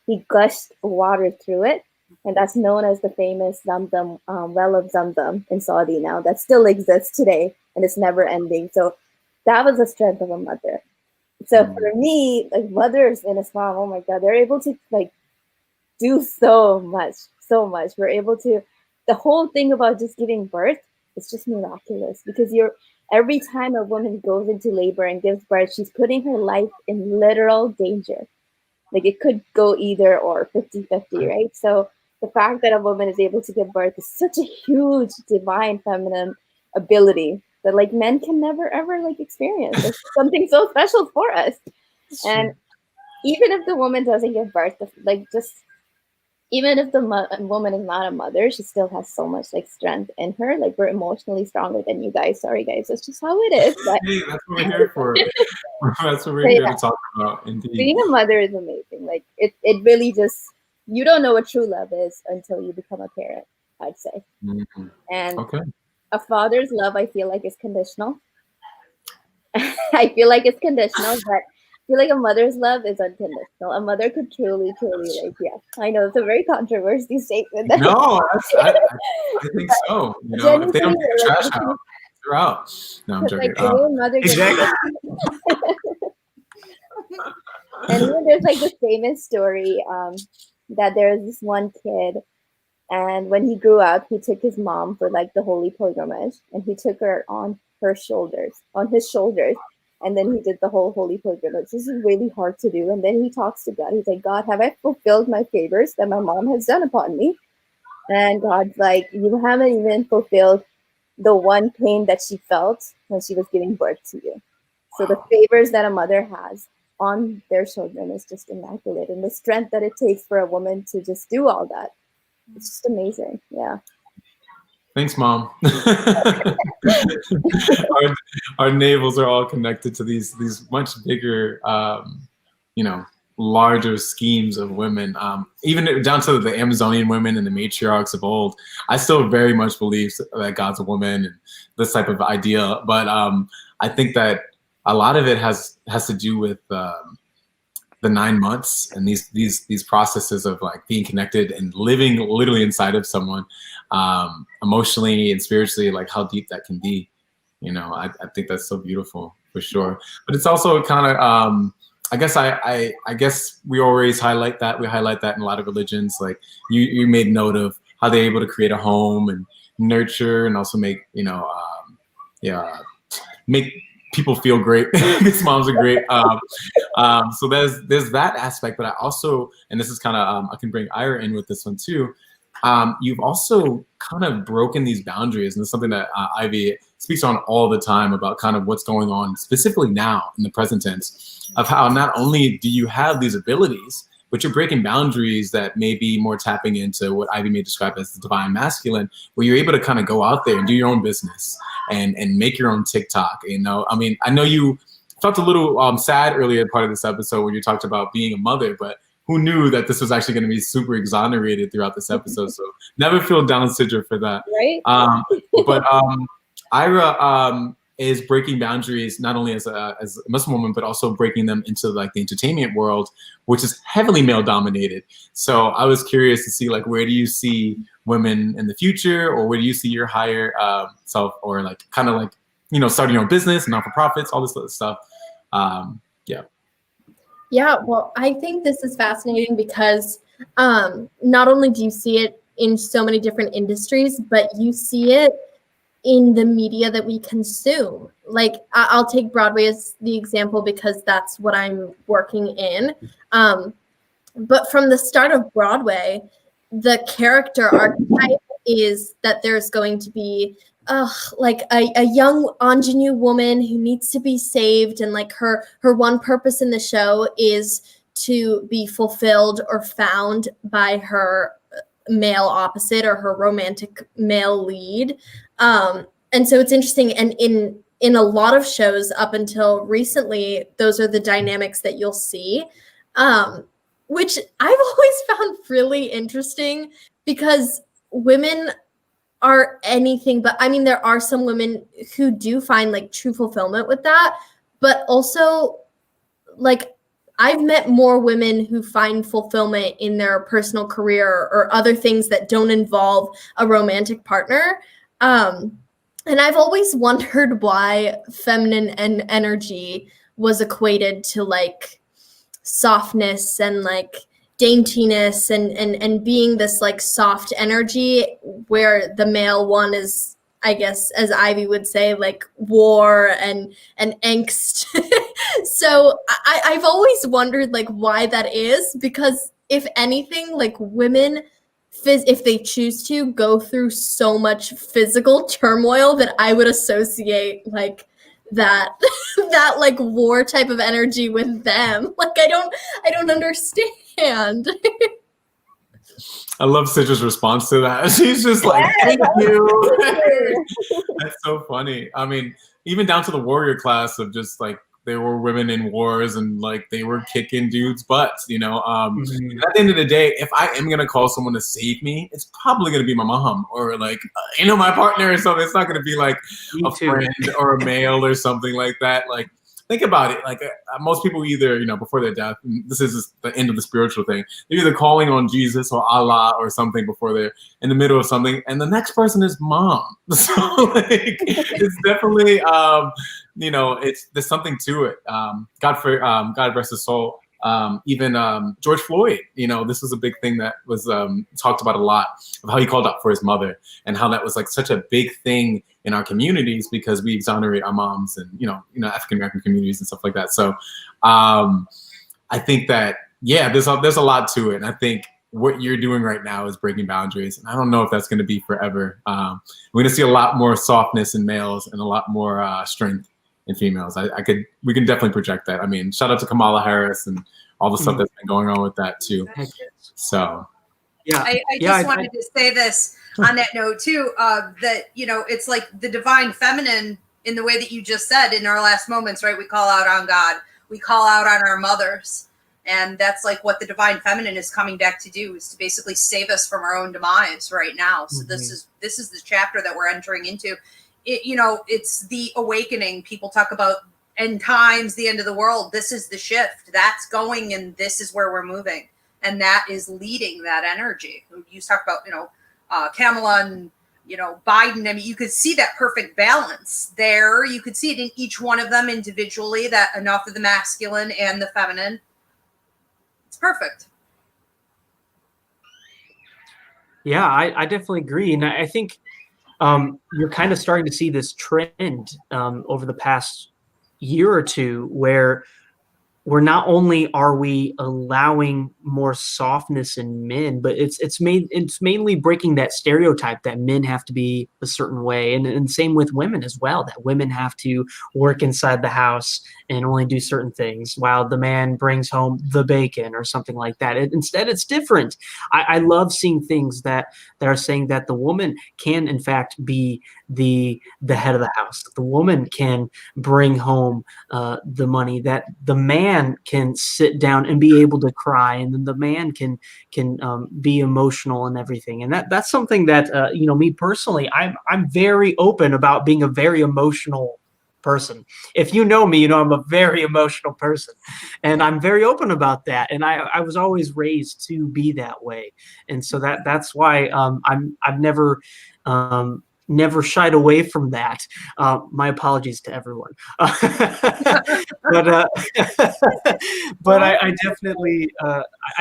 he gushed water through it. And that's known as the famous Zamzam, well of Zamzam in Saudi now, that still exists today, and it's never ending. So that was the strength of a mother. So for me, like mothers in Islam, oh my God, they're able to like do so much. We're able to, the whole thing about just giving birth, it's just miraculous, because every time a woman goes into labor and gives birth, she's putting her life in literal danger. Like it could go either or 50-50, right? So the fact that a woman is able to give birth is such a huge divine feminine ability that like men can never ever like experience. It's something so special for us. And even if the woman doesn't give birth, like just even if the woman is not a mother, she still has so much like strength in her. Like we're emotionally stronger than you guys. Sorry guys, that's just how it is. But hey, that's what we're here for. That's what we're here to talk about. Indeed. Being a mother is amazing. Like it really just, you don't know what true love is until you become a parent, I'd say. And a father's love, I feel like, is conditional. I feel like it's conditional, but I feel like a mother's love is unconditional. A mother could truly, like, yeah, I know it's a very controversial statement. No, I think so. You know, if they don't get the trash out, they're out. No, I'm joking. Like, exactly. And then there's like this famous story that there was this one kid, and when he grew up, he took his mom for like the holy pilgrimage, and he took her on his shoulders, and then he did the whole holy pilgrimage. This is really hard to do. And then he talks to God. He's like, God, have I fulfilled my favors that my mom has done upon me? And God's like, you haven't even fulfilled the one pain that she felt when she was giving birth to you. So the favors that a mother has on their children is just immaculate. And the strength that it takes for a woman to just do all that, it's just amazing. Yeah. Thanks, Mom. our navels are all connected to these much bigger, larger schemes of women. Even down to the Amazonian women and the matriarchs of old. I still very much believe that God's a woman and this type of idea. But I think that a lot of it has to do with the 9 months and these processes of like being connected and living literally inside of someone, emotionally and spiritually, like how deep that can be. You know, I think that's so beautiful for sure. But it's also kind of, I guess we always highlight that. We highlight that in a lot of religions. Like you made note of how they're able to create a home and nurture and also make, make people feel great. These moms are great. So there's that aspect, but I also, and this is kind of, I can bring Ayra in with this one too. You've also kind of broken these boundaries, and it's something that Ivy speaks on all the time about kind of what's going on specifically now in the present tense of how not only do you have these abilities, but you're breaking boundaries that may be more tapping into what Ivy may describe as the divine masculine, where you're able to kind of go out there and do your own business and make your own TikTok. You know, I mean, I know you felt a little sad earlier part of this episode when you talked about being a mother, but who knew that this was actually going to be super exonerated throughout this episode? So never feel down, Sidra, for that. Right. But Ayra is breaking boundaries not only as a Muslim woman, but also breaking them into like the entertainment world, which is heavily male dominated. So I was curious to see like, where do you see women in the future, or where do you see your higher self, or like kind of like, you know, starting your own business, not-for-profits, all this other stuff. Yeah, well, I think this is fascinating because not only do you see it in so many different industries, but you see it in the media that we consume. Like, I'll take Broadway as the example because that's what I'm working in. But from the start of Broadway, the character archetype is that there's going to be like a young ingenue woman who needs to be saved, and like her one purpose in the show is to be fulfilled or found by her male opposite or her romantic male lead. And so it's interesting, and in a lot of shows up until recently, those are the dynamics that you'll see, which I've always found really interesting because women are anything but, I mean, there are some women who do find like true fulfillment with that, but also like I've met more women who find fulfillment in their personal career or other things that don't involve a romantic partner. And I've always wondered why feminine energy was equated to like softness and like daintiness and being this like soft energy, where the male one is, I guess, as Ivy would say, like war and angst. So I've always wondered like why that is, because if anything, like women, if they choose to, go through so much physical turmoil that I would associate like that like war type of energy with them. Like I don't understand. I love Sidra's response to that. She's just like, thank you. That's so funny. I mean, even down to the warrior class of just like, there were women in wars and like they were kicking dudes' butts, you know. At the end of the day, if I am gonna call someone to save me, it's probably gonna be my mom or like, you know, my partner or something. It's not gonna be like a friend or a male or something like that. Like, think about it. Like most people either, you know, before their death, and this is the end of the spiritual thing, they're either calling on Jesus or Allah or something before they're in the middle of something, and the next person is mom. So like, it's definitely, you know, there's something to it. God rest his soul. Even George Floyd, you know, this was a big thing that was talked about a lot, of how he called out for his mother and how that was like such a big thing in our communities because we exonerate our moms and, you know, African American communities and stuff like that. So I think that, yeah, there's a lot to it. And I think what you're doing right now is breaking boundaries. And I don't know if that's going to be forever. We're going to see a lot more softness in males and a lot more strength in females. We can definitely project that. I mean, shout out to Kamala Harris and all the stuff that's been going on with that too. So, yeah, I just wanted to say this on that note too, that, you know, it's like the divine feminine in the way that you just said in our last moments, right? We call out on God, we call out on our mothers. And that's like what the divine feminine is coming back to do, is to basically save us from our own demise right now. So this is the chapter that we're entering into. You know, it's the awakening. People talk about end times, the end of the world. This is the shift that's going, and this is where we're moving. And that is leading that energy. You talk about, Kamala and, Biden. I mean, you could see that perfect balance there. You could see it in each one of them individually, that enough of the masculine and the feminine. It's perfect. Yeah, I definitely agree. And I think you're kind of starting to see this trend over the past year or two where not only are we allowing more softness in men, but it's mainly breaking that stereotype that men have to be a certain way, and same with women as well, that women have to work inside the house and only do certain things while the man brings home the bacon or something like that. Instead, it's different. I love seeing things that are saying that the woman can in fact be the head of the house. The woman can bring home the money, that the man can sit down and be able to cry, and then the man can be emotional and everything. And that's something that me personally, I'm very open about being a very emotional person. If you know me, I'm a very emotional person, and I'm very open about that. And I was always raised to be that way, and so that's why I've never shied away from that. My apologies to everyone. But I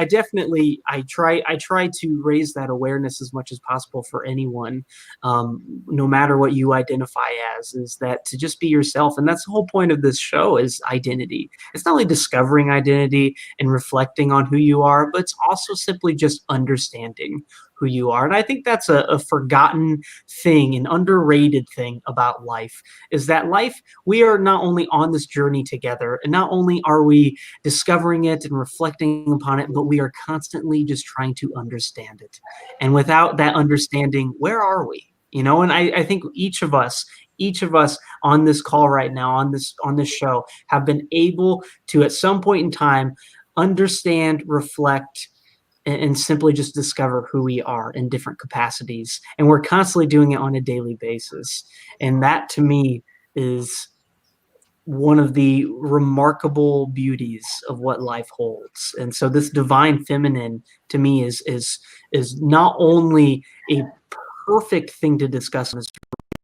definitely try to raise that awareness as much as possible for anyone, no matter what you identify as, is that to just be yourself. And that's the whole point of this show, is identity. It's not only discovering identity and reflecting on who you are, but it's also simply just understanding who you are. And I think that's a forgotten thing, an underrated thing about life, is that life, we are not only on this journey together, and not only are we discovering it and reflecting upon it, but we are constantly just trying to understand it. And without that understanding, where are we? And I think each of us on this call right now, on this show, have been able to, at some point in time, understand, reflect, and simply just discover who we are in different capacities. And we're constantly doing it on a daily basis. And that, to me, is one of the remarkable beauties of what life holds. And so this divine feminine, to me, is not only a perfect thing to discuss in this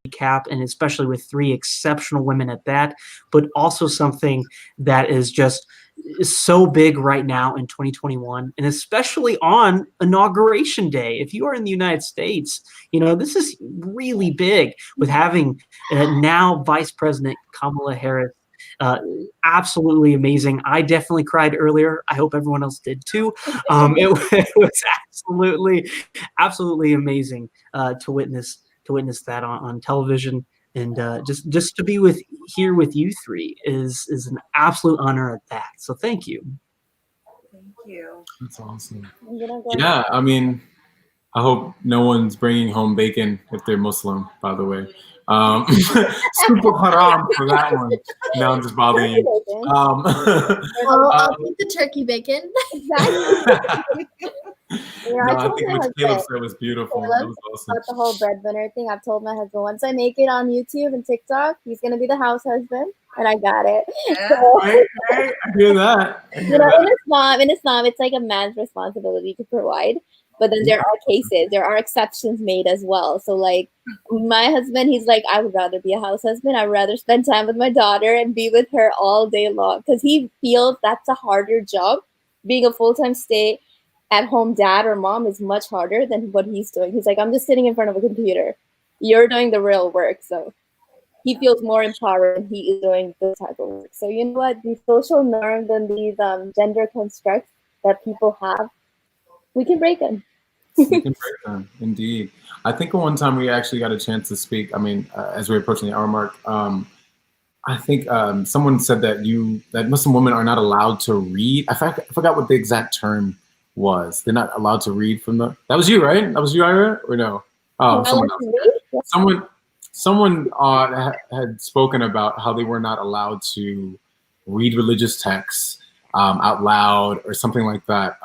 recap, and especially with three exceptional women at that, but also something that is so big right now in 2021, and especially on Inauguration Day. If you are in the United States, this is really big, with having now Vice President Kamala Harris. Absolutely amazing. I definitely cried earlier. I hope everyone else did too. It was absolutely amazing to witness that on television. And just to be here with you three is an absolute honor at that. So thank you. Thank you. That's awesome. Yeah, I mean, I hope no one's bringing home bacon if they're Muslim, by the way. Super haram for that one. No, I'm just bothering you. I'll take the turkey bacon. I think what Caleb said was beautiful. That was awesome. About the whole breadwinner thing, I've told my husband, once I make it on YouTube and TikTok, he's gonna be the house husband, and I got it. Yeah. So, I hear that. in Islam, it's like a man's responsibility to provide. But then there are cases, there are exceptions made as well. So like my husband, he's like, I would rather be a house husband. I'd rather spend time with my daughter and be with her all day long, because he feels that's a harder job. Being a full-time stay-at-home dad or mom is much harder than what he's doing. He's like, I'm just sitting in front of a computer. You're doing the real work. So he feels more empowered when he is doing this type of work. So you know what? These social norms and these gender constructs that people have, we can break them. We can break them, indeed. I think one time we actually got a chance to speak. I mean, as we're approaching the hour mark, I think someone said that Muslim women are not allowed to read. I forgot what the exact term was. They're not allowed to read from the. That was you, right? That was you, Ayra, or no? Oh, someone else. Someone had spoken about how they were not allowed to read religious texts out loud or something like that.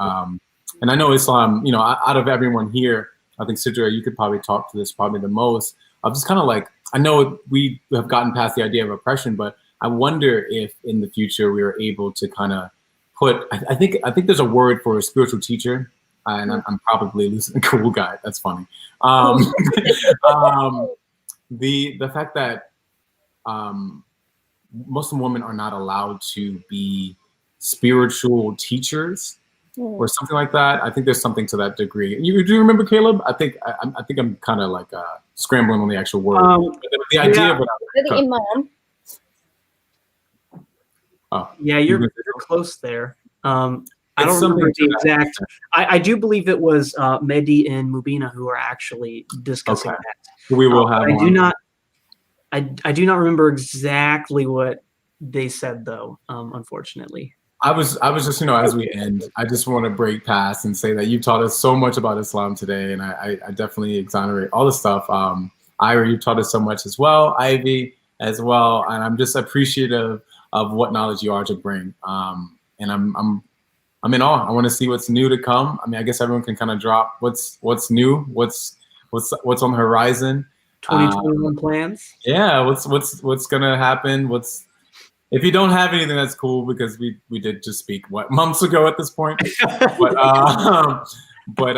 And I know Islam, out of everyone here, I think Sidra, you could probably talk to this probably the most. I'm just kind of like, I know we have gotten past the idea of oppression, but I wonder if in the future we are able to kind of put. I think there's a word for a spiritual teacher, and I'm probably losing a cool guy. That's funny. The fact that Muslim women are not allowed to be spiritual teachers or something like that. I think there's something to that degree. Do you remember, Caleb? I think I'm kind of like scrambling on the actual word. The idea of it. Imam. Oh, yeah, you're close there. I don't remember the exact. I do believe it was Mehdi and Mubina who are actually discussing that. We will have. I do not remember exactly what they said though. Unfortunately, I was just as we end, I just want to break past and say that you taught us so much about Islam today, and I definitely exonerate all the stuff. Ayra, you taught us so much as well. Ivy as well, and I'm just appreciative of what knowledge you are to bring. And I'm in awe. I want to see what's new to come. I mean, I guess everyone can kind of drop what's new, what's on the horizon. 2021 plans. Yeah, what's gonna happen? If you don't have anything, that's cool because we did just speak months ago at this point. but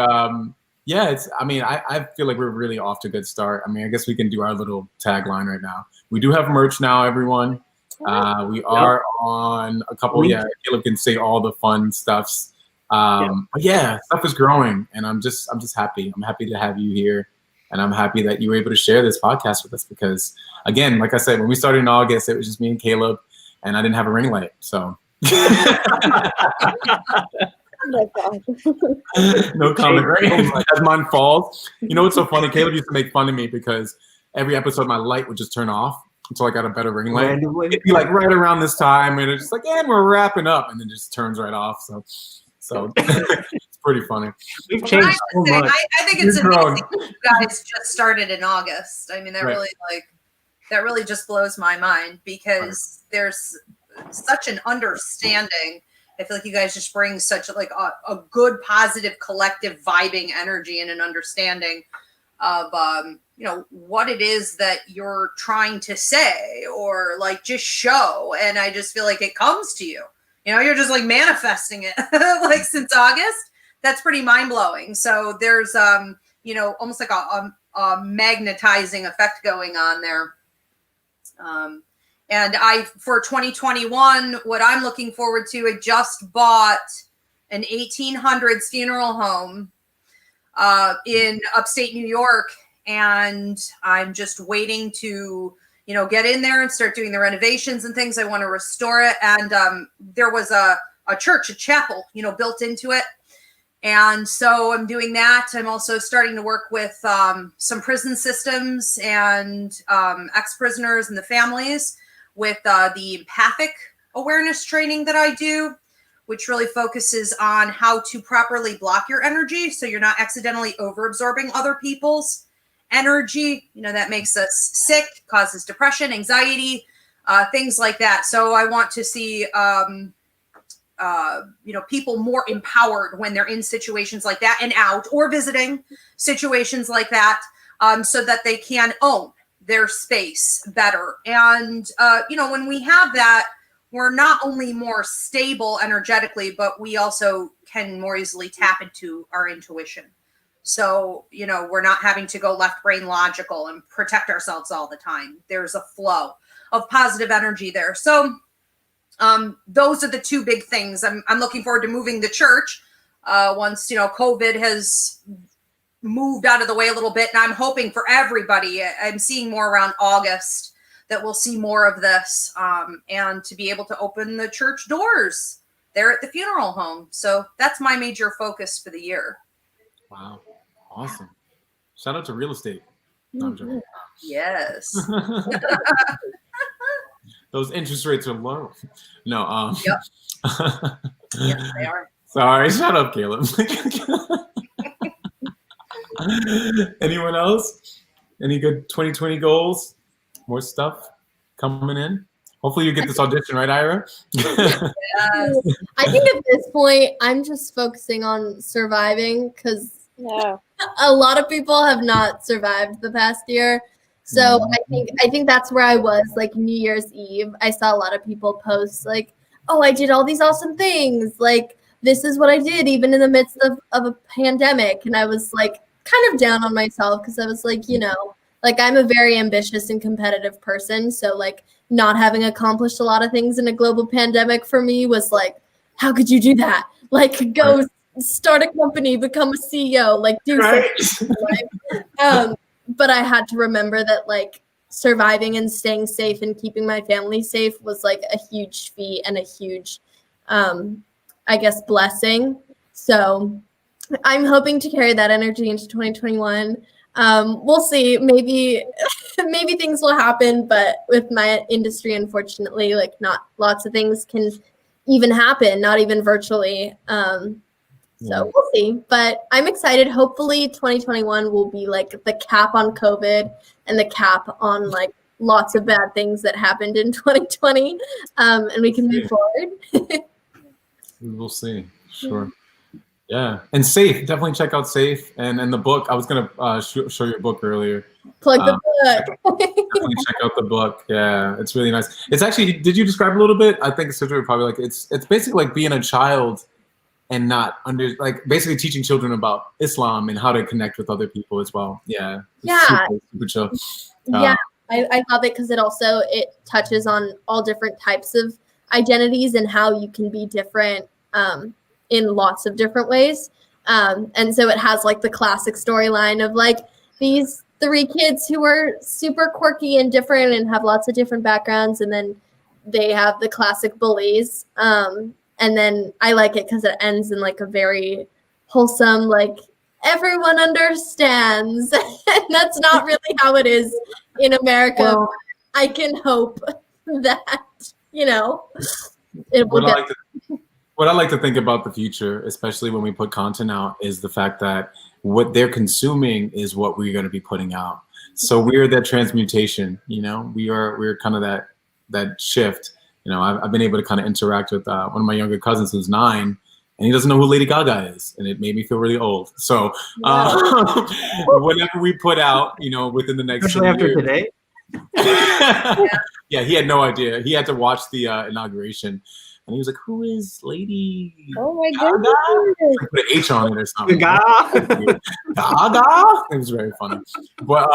yeah, I feel like we're really off to a good start. I mean, I guess we can do our little tagline right now. We do have merch now, everyone. We are on a couple. Yeah, Caleb can say all the fun stuffs. But yeah, stuff is growing, and I'm just happy. I'm happy to have you here, and I'm happy that you were able to share this podcast with us because, again, like I said, when we started in August, it was just me and Caleb, and I didn't have a ring light, so. No comment, right? As mine falls. You know what's so funny? Caleb used to make fun of me because every episode my light would just turn off until I got a better ring light. It'd be like right around this time, and it's just like, and we're wrapping up, and then just turns right off. So it's pretty funny. We've changed so much. I think it's amazing you guys just started in August. I mean, that really just blows my mind because there's such an understanding. I feel like you guys just bring such a good, positive, collective vibing energy and an understanding of what it is that you're trying to say or like just show. And I just feel like it comes to you. You're just like manifesting it like since August. That's pretty mind blowing. So there's almost like a magnetizing effect going on there. And for 2021, what I'm looking forward to, I just bought an 1800s funeral home in upstate New York. And I'm just waiting to, get in there and start doing the renovations and things. I want to restore it. And there was a church, a chapel, built into it. And so I'm doing that. I'm also starting to work with some prison systems and ex-prisoners and the families with the empathic awareness training that I do, which really focuses on how to properly block your energy so you're not accidentally overabsorbing other people's energy. That makes us sick, causes depression, anxiety, things like that. So I want to see people more empowered when they're in situations like that and out or visiting situations like that, so that they can own their space better. And, when we have that, we're not only more stable energetically, but we also can more easily tap into our intuition. So, we're not having to go left brain logical and protect ourselves all the time. There's a flow of positive energy there. So, those are the two big things. I'm looking forward to moving the church once, COVID has moved out of the way a little bit. And I'm hoping for everybody, I'm seeing more around August that we'll see more of this and to be able to open the church doors there at the funeral home. So that's my major focus for the year. Wow. Awesome. Shout out to real estate. No, I'm joking. Yes. Those interest rates are low. No. Yep. Yes, they are. Sorry. Shut up, Caleb. Anyone else? Any good 2020 goals? More stuff coming in? Hopefully you get this audition, right, Ayra? Yes. I think at this point, I'm just focusing on surviving because a lot of people have not survived the past year. So I think that's where I was, like New Year's Eve. I saw a lot of people post like, oh, I did all these awesome things. Like, this is what I did even in the midst of a pandemic. And I was like kind of down on myself because I was like, you know, like I'm a very ambitious and competitive person. So like not having accomplished a lot of things in a global pandemic for me was like, how could you do that? Like go start a company, become a CEO, like do something. But I had to remember that like surviving and staying safe and keeping my family safe was like a huge feat and a huge, I guess, blessing. So I'm hoping to carry that energy into 2021. We'll see. Maybe things will happen, but with my industry, unfortunately, like not lots of things can even happen, not even virtually. So we'll see, but I'm excited. Hopefully 2021 will be like the cap on COVID and the cap on like lots of bad things that happened in 2020. And we can move forward. We'll see. Sure. Yeah. And Safe, definitely check out Safe and the book. I was going to show your book earlier. Plug the book. Definitely check out the book. Yeah, it's really nice. It's actually, did you describe it a little bit? I think Sidra would probably like it's basically like being a child and not basically teaching children about Islam and how to connect with other people as well. Yeah. Yeah. Super chill. Yeah. I love it because it touches on all different types of identities and how you can be different in lots of different ways. And so it has like the classic storyline of like these 3 kids who are super quirky and different and have lots of different backgrounds. And then they have the classic bullies. And then I like it because it ends in like a very wholesome, like everyone understands. And that's not really how it is in America. Well, I can hope that, you know, it will get. What I like to think about the future, especially when we put content out, is the fact that what they're consuming is what we're going to be putting out. So we're that transmutation, you know, we're kind of that shift. You know, I've been able to kind of interact with one of my younger cousins who's 9, and he doesn't know who Lady Gaga is, and it made me feel really old. So whatever we put out, you know, within the next especially after today. Yeah, he had no idea. He had to watch the inauguration, and he was like, "Who is Lady Oh my Gaga?" goodness! Like, put an H on it or something. Gaga. Gaga. It was very funny. But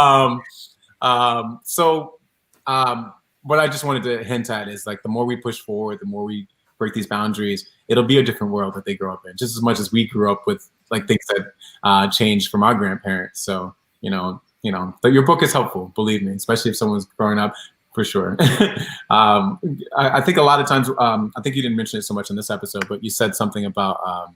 what I just wanted to hint at is like the more we push forward, the more we break these boundaries, it'll be a different world that they grow up in, just as much as we grew up with like things that changed from our grandparents. So, you know, but your book is helpful, believe me, especially if someone's growing up, for sure. I think a lot of times, I think you didn't mention it so much in this episode, but you said something about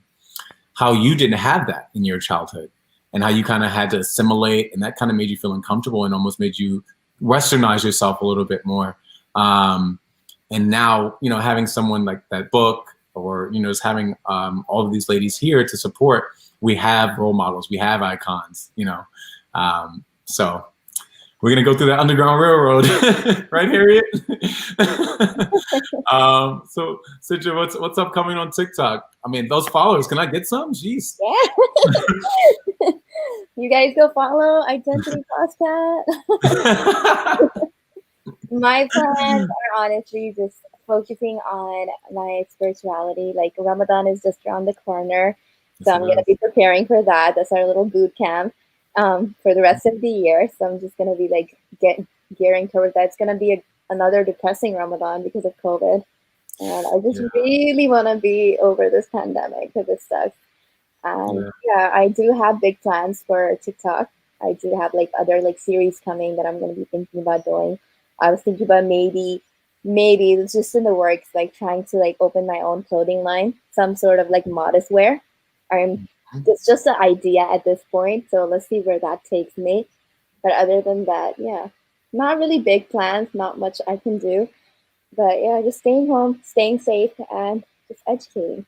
how you didn't have that in your childhood and how you kind of had to assimilate, and that kind of made you feel uncomfortable and almost made you westernize yourself a little bit more. And now, you know, having someone like that book, or, you know, just having all of these ladies here to support, we have role models, we have icons, you know. So we're gonna go through that Underground Railroad, right, Harriet? So Sidra, what's upcoming on TikTok? I mean, those followers, can I get some? Jeez. Yeah. You guys go follow Identity Podcast. My plans are honestly just focusing on my spirituality. Like Ramadan is just around the corner, so I'm gonna be preparing for that. That's our little boot camp for the rest of the year. So I'm just gonna be like gearing towards that. It's gonna be another depressing Ramadan because of COVID, and I just really want to be over this pandemic because it sucks. Yeah, I do have big plans for TikTok. I do have like other like series coming that I'm gonna be thinking about doing. I was thinking about maybe it's just in the works, like trying to like open my own clothing line, some sort of like modest wear. It's just an idea at this point, so let's see where that takes me. But other than that, yeah, not really big plans, not much I can do. But yeah, just staying home, staying safe, and just educating.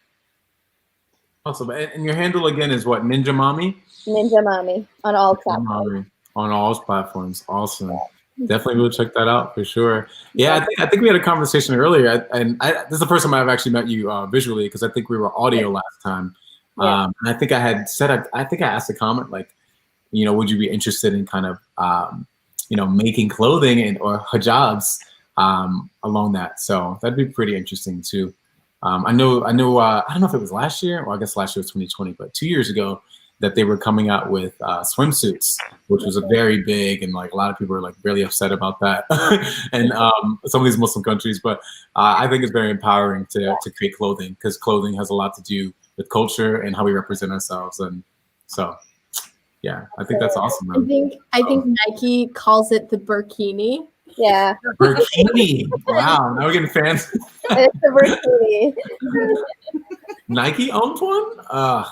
Awesome. And your handle again is what? Ninja Mommy? Ninja Mommy on all platforms. On all platforms. Awesome. Yeah. Definitely go check that out for sure. Yeah, I think we had a conversation earlier, and this is the first time I've actually met you visually, because I think we were audio last time. And I think I had said, I think I asked a comment like, you know, would you be interested in kind of making clothing or hijabs along that. So that'd be pretty interesting too. I know. I don't know if it was last year, or I guess last year was 2020, but 2 years ago that they were coming out with swimsuits, which was a very big, and like a lot of people were like really upset about that, and some of these Muslim countries. But I think it's very empowering to create clothing, because clothing has a lot to do with culture and how we represent ourselves, and so yeah, I think that's awesome. I think Nike calls it the burkini. Yeah. Burkini. Wow, now we're getting fancy. It's the burkini. Nike owns one? I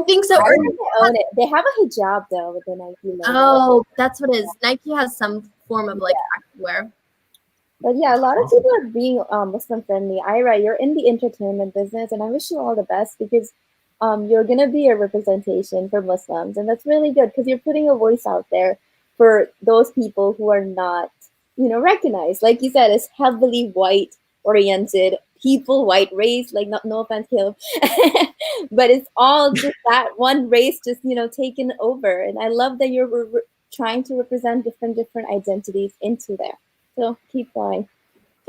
think so. I don't think they own it. They have a hijab though with the Nike logo. Oh, that's what it is. Nike has some form of like activewear. But yeah, a lot of people are being Muslim friendly. Ayra, you're in the entertainment business, and I wish you all the best, because you're gonna be a representation for Muslims, and that's really good, because you're putting a voice out there for those people who are not, recognized. Like you said, it's heavily white oriented people, white race. Like, no offense, Caleb, but it's all just that one race, just taken over. And I love that you're trying to represent different identities into there. So keep going.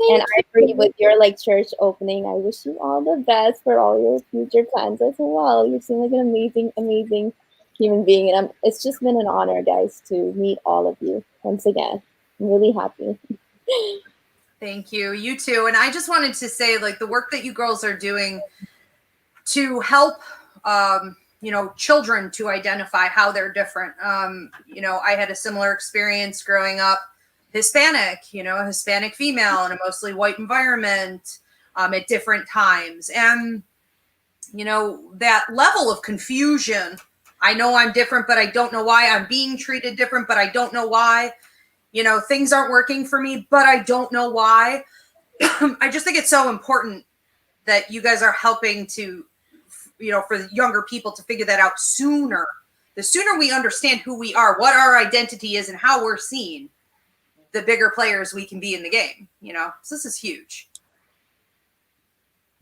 And I agree with your church opening. I wish you all the best for all your future plans as well. You seem like an amazing human being, and it's just been an honor, guys, to meet all of you once again. I'm really happy. Thank you. You too. And I just wanted to say, the work that you girls are doing to help, children to identify how they're different. I had a similar experience growing up Hispanic, a Hispanic female in a mostly white environment at different times. And, that level of confusion, I know I'm different, but I don't know why. I'm being treated different, but I don't know why. Things aren't working for me, but I don't know why. I just think it's so important that you guys are helping to, for the younger people to figure that out sooner. The sooner we understand who we are, what our identity is, and how we're seen, the bigger players we can be in the game, So this is huge.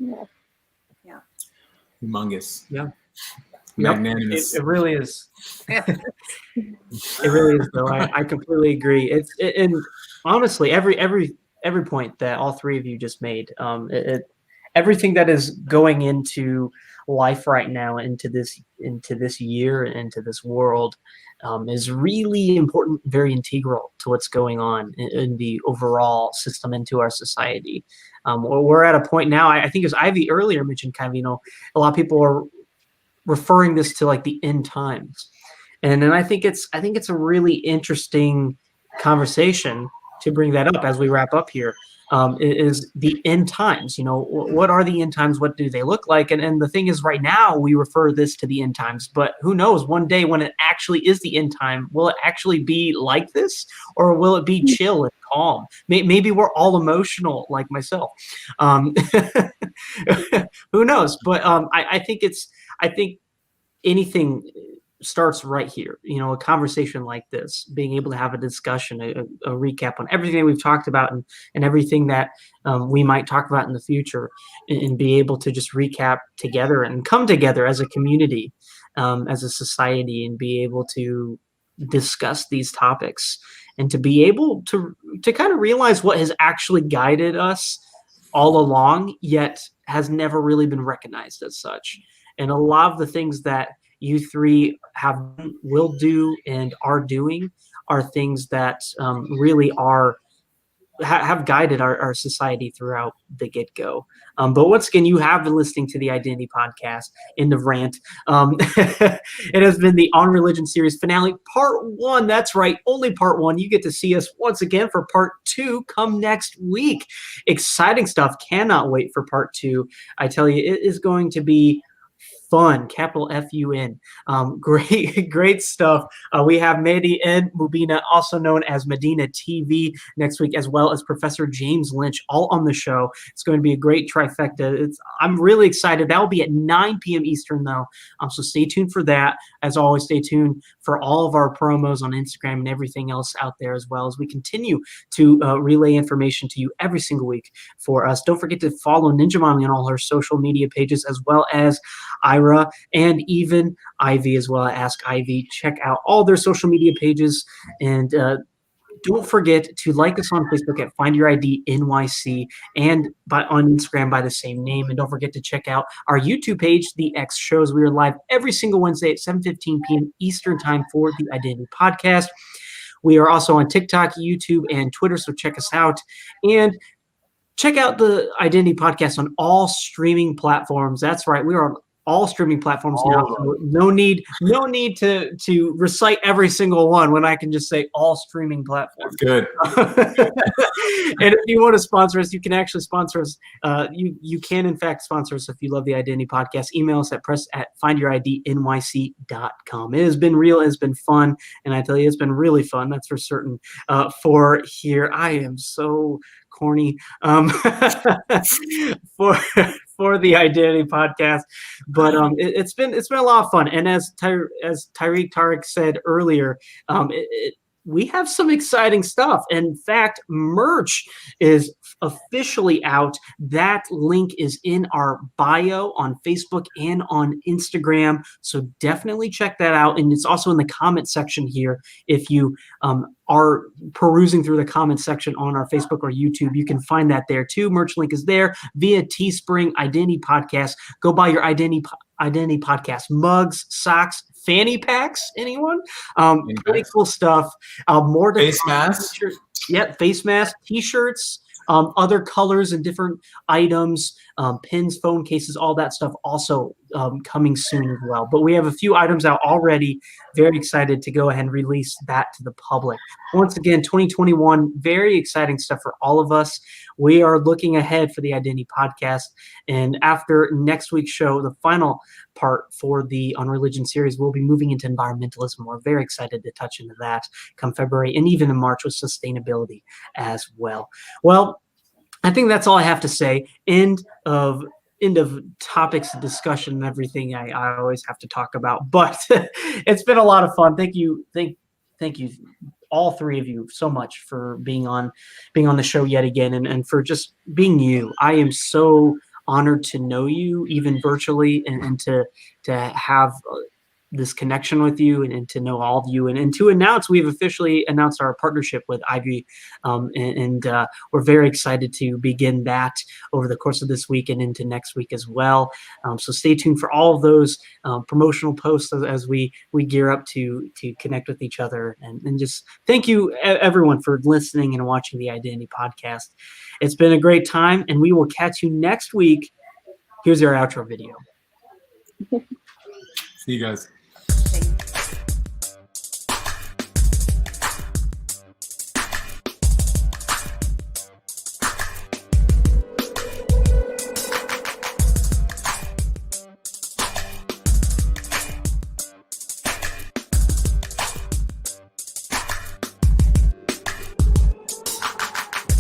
Yeah. Yeah. Humongous. Yeah. Magnanimous. It really is. Yeah. It really is, though. I completely agree. And honestly, every point that all three of you just made, everything that is going into life right now, into this year, into this world, is really important, very integral to what's going on in the overall system, into our society. We're at a point now. I think, as Ivy earlier mentioned, a lot of people are referring this to the end times, and then I think it's a really interesting conversation to bring that up as we wrap up here. Is the end times? What are the end times? What do they look like? And the thing is, right now we refer this to the end times, but who knows? One day when it actually is the end time, will it actually be like this, or will it be chill and calm? Maybe we're all emotional, like myself. Who knows? But I think anything starts right here. A conversation like this, being able to have a discussion, a recap on everything we've talked about, and everything that we might talk about in the future, and be able to just recap together and come together as a community, as a society, and be able to discuss these topics, and to be able to kind of realize what has actually guided us all along, yet has never really been recognized as such. And a lot of the things that you three will do and are doing are things that really have guided our society throughout the get-go. But once again, you have been listening to the Identity Podcast in the rant. It has been the On Religion series finale, part 1. That's right, only part 1. You get to see us once again for part 2 come next week. Exciting stuff. Cannot wait for part 2. I tell you, it is going to be fun, capital F-U-N. Great stuff. We have Mehdi and Mubina, also known as Medina TV, next week, as well as Professor James Lynch, all on the show. It's going to be a great trifecta. I'm really excited. That will be at 9 p.m. Eastern, though. So stay tuned for that. As always, stay tuned for all of our promos on Instagram and everything else out there, as well as we continue to relay information to you every single week for us. Don't forget to follow Ninja Mommy on all her social media pages, as well as Ayra and even Ivy as well. Ask Ivy. Check out all their social media pages and don't forget to like us on Facebook at Find Your ID NYC and on Instagram by the same name. And don't forget to check out our YouTube page, The X Shows. We are live every single Wednesday at 7:15 p.m. Eastern Time for the Identity Podcast. We are also on TikTok, YouTube, and Twitter, so check us out. And check out the Identity Podcast on all streaming platforms. That's right. We are on all streaming platforms now. So no need to recite every single one when I can just say all streaming platforms. That's good. And if you want to sponsor us, you can actually sponsor us. You can, in fact, sponsor us if you love the Identity Podcast. Email us at press@findyourdnyc.com. It has been real. It has been fun. And I tell you, it's been really fun. That's for certain. For here, I am so corny for the Identity Podcast, but it's been a lot of fun. And as Tariq said earlier, we have some exciting stuff. In fact, merch is officially out. That link is in our bio on Facebook and on Instagram. So definitely check that out. And it's also in the comment section here. If you are perusing through the comment section on our Facebook or YouTube, you can find that there too. Merch link is there via Teespring Identity Podcast. Go buy your Identity Podcast mugs, socks, fanny packs. Anyone? Really cool stuff. More face masks. Yep, face masks, t-shirts, other colors and different items, pins, phone cases, all that stuff also coming soon as well. But we have a few items out already. Very excited to go ahead and release that to the public. Once again, 2021, very exciting stuff for all of us. We are looking ahead for the Identity Podcast. And after next week's show, the final part for the On Religion series, we'll be moving into environmentalism. We're very excited to touch into that come February and even in March with sustainability as well. Well, I think that's all I have to say. End of topics of discussion and everything I always have to talk about, but it's been a lot of fun. Thank you, all three of you, so much for being on the show yet again, and for just being you. I am so honored to know you, even virtually, and to have this connection with you and to know all of you and to announce we've officially announced our partnership with Ivy, and we're very excited to begin that over the course of this week and into next week as well. So stay tuned for all of those promotional posts as we gear up to connect with each other, and just thank you everyone for listening and watching the Identity Podcast. It's been a great time, and we will catch you next week. Here's our outro video. See you guys.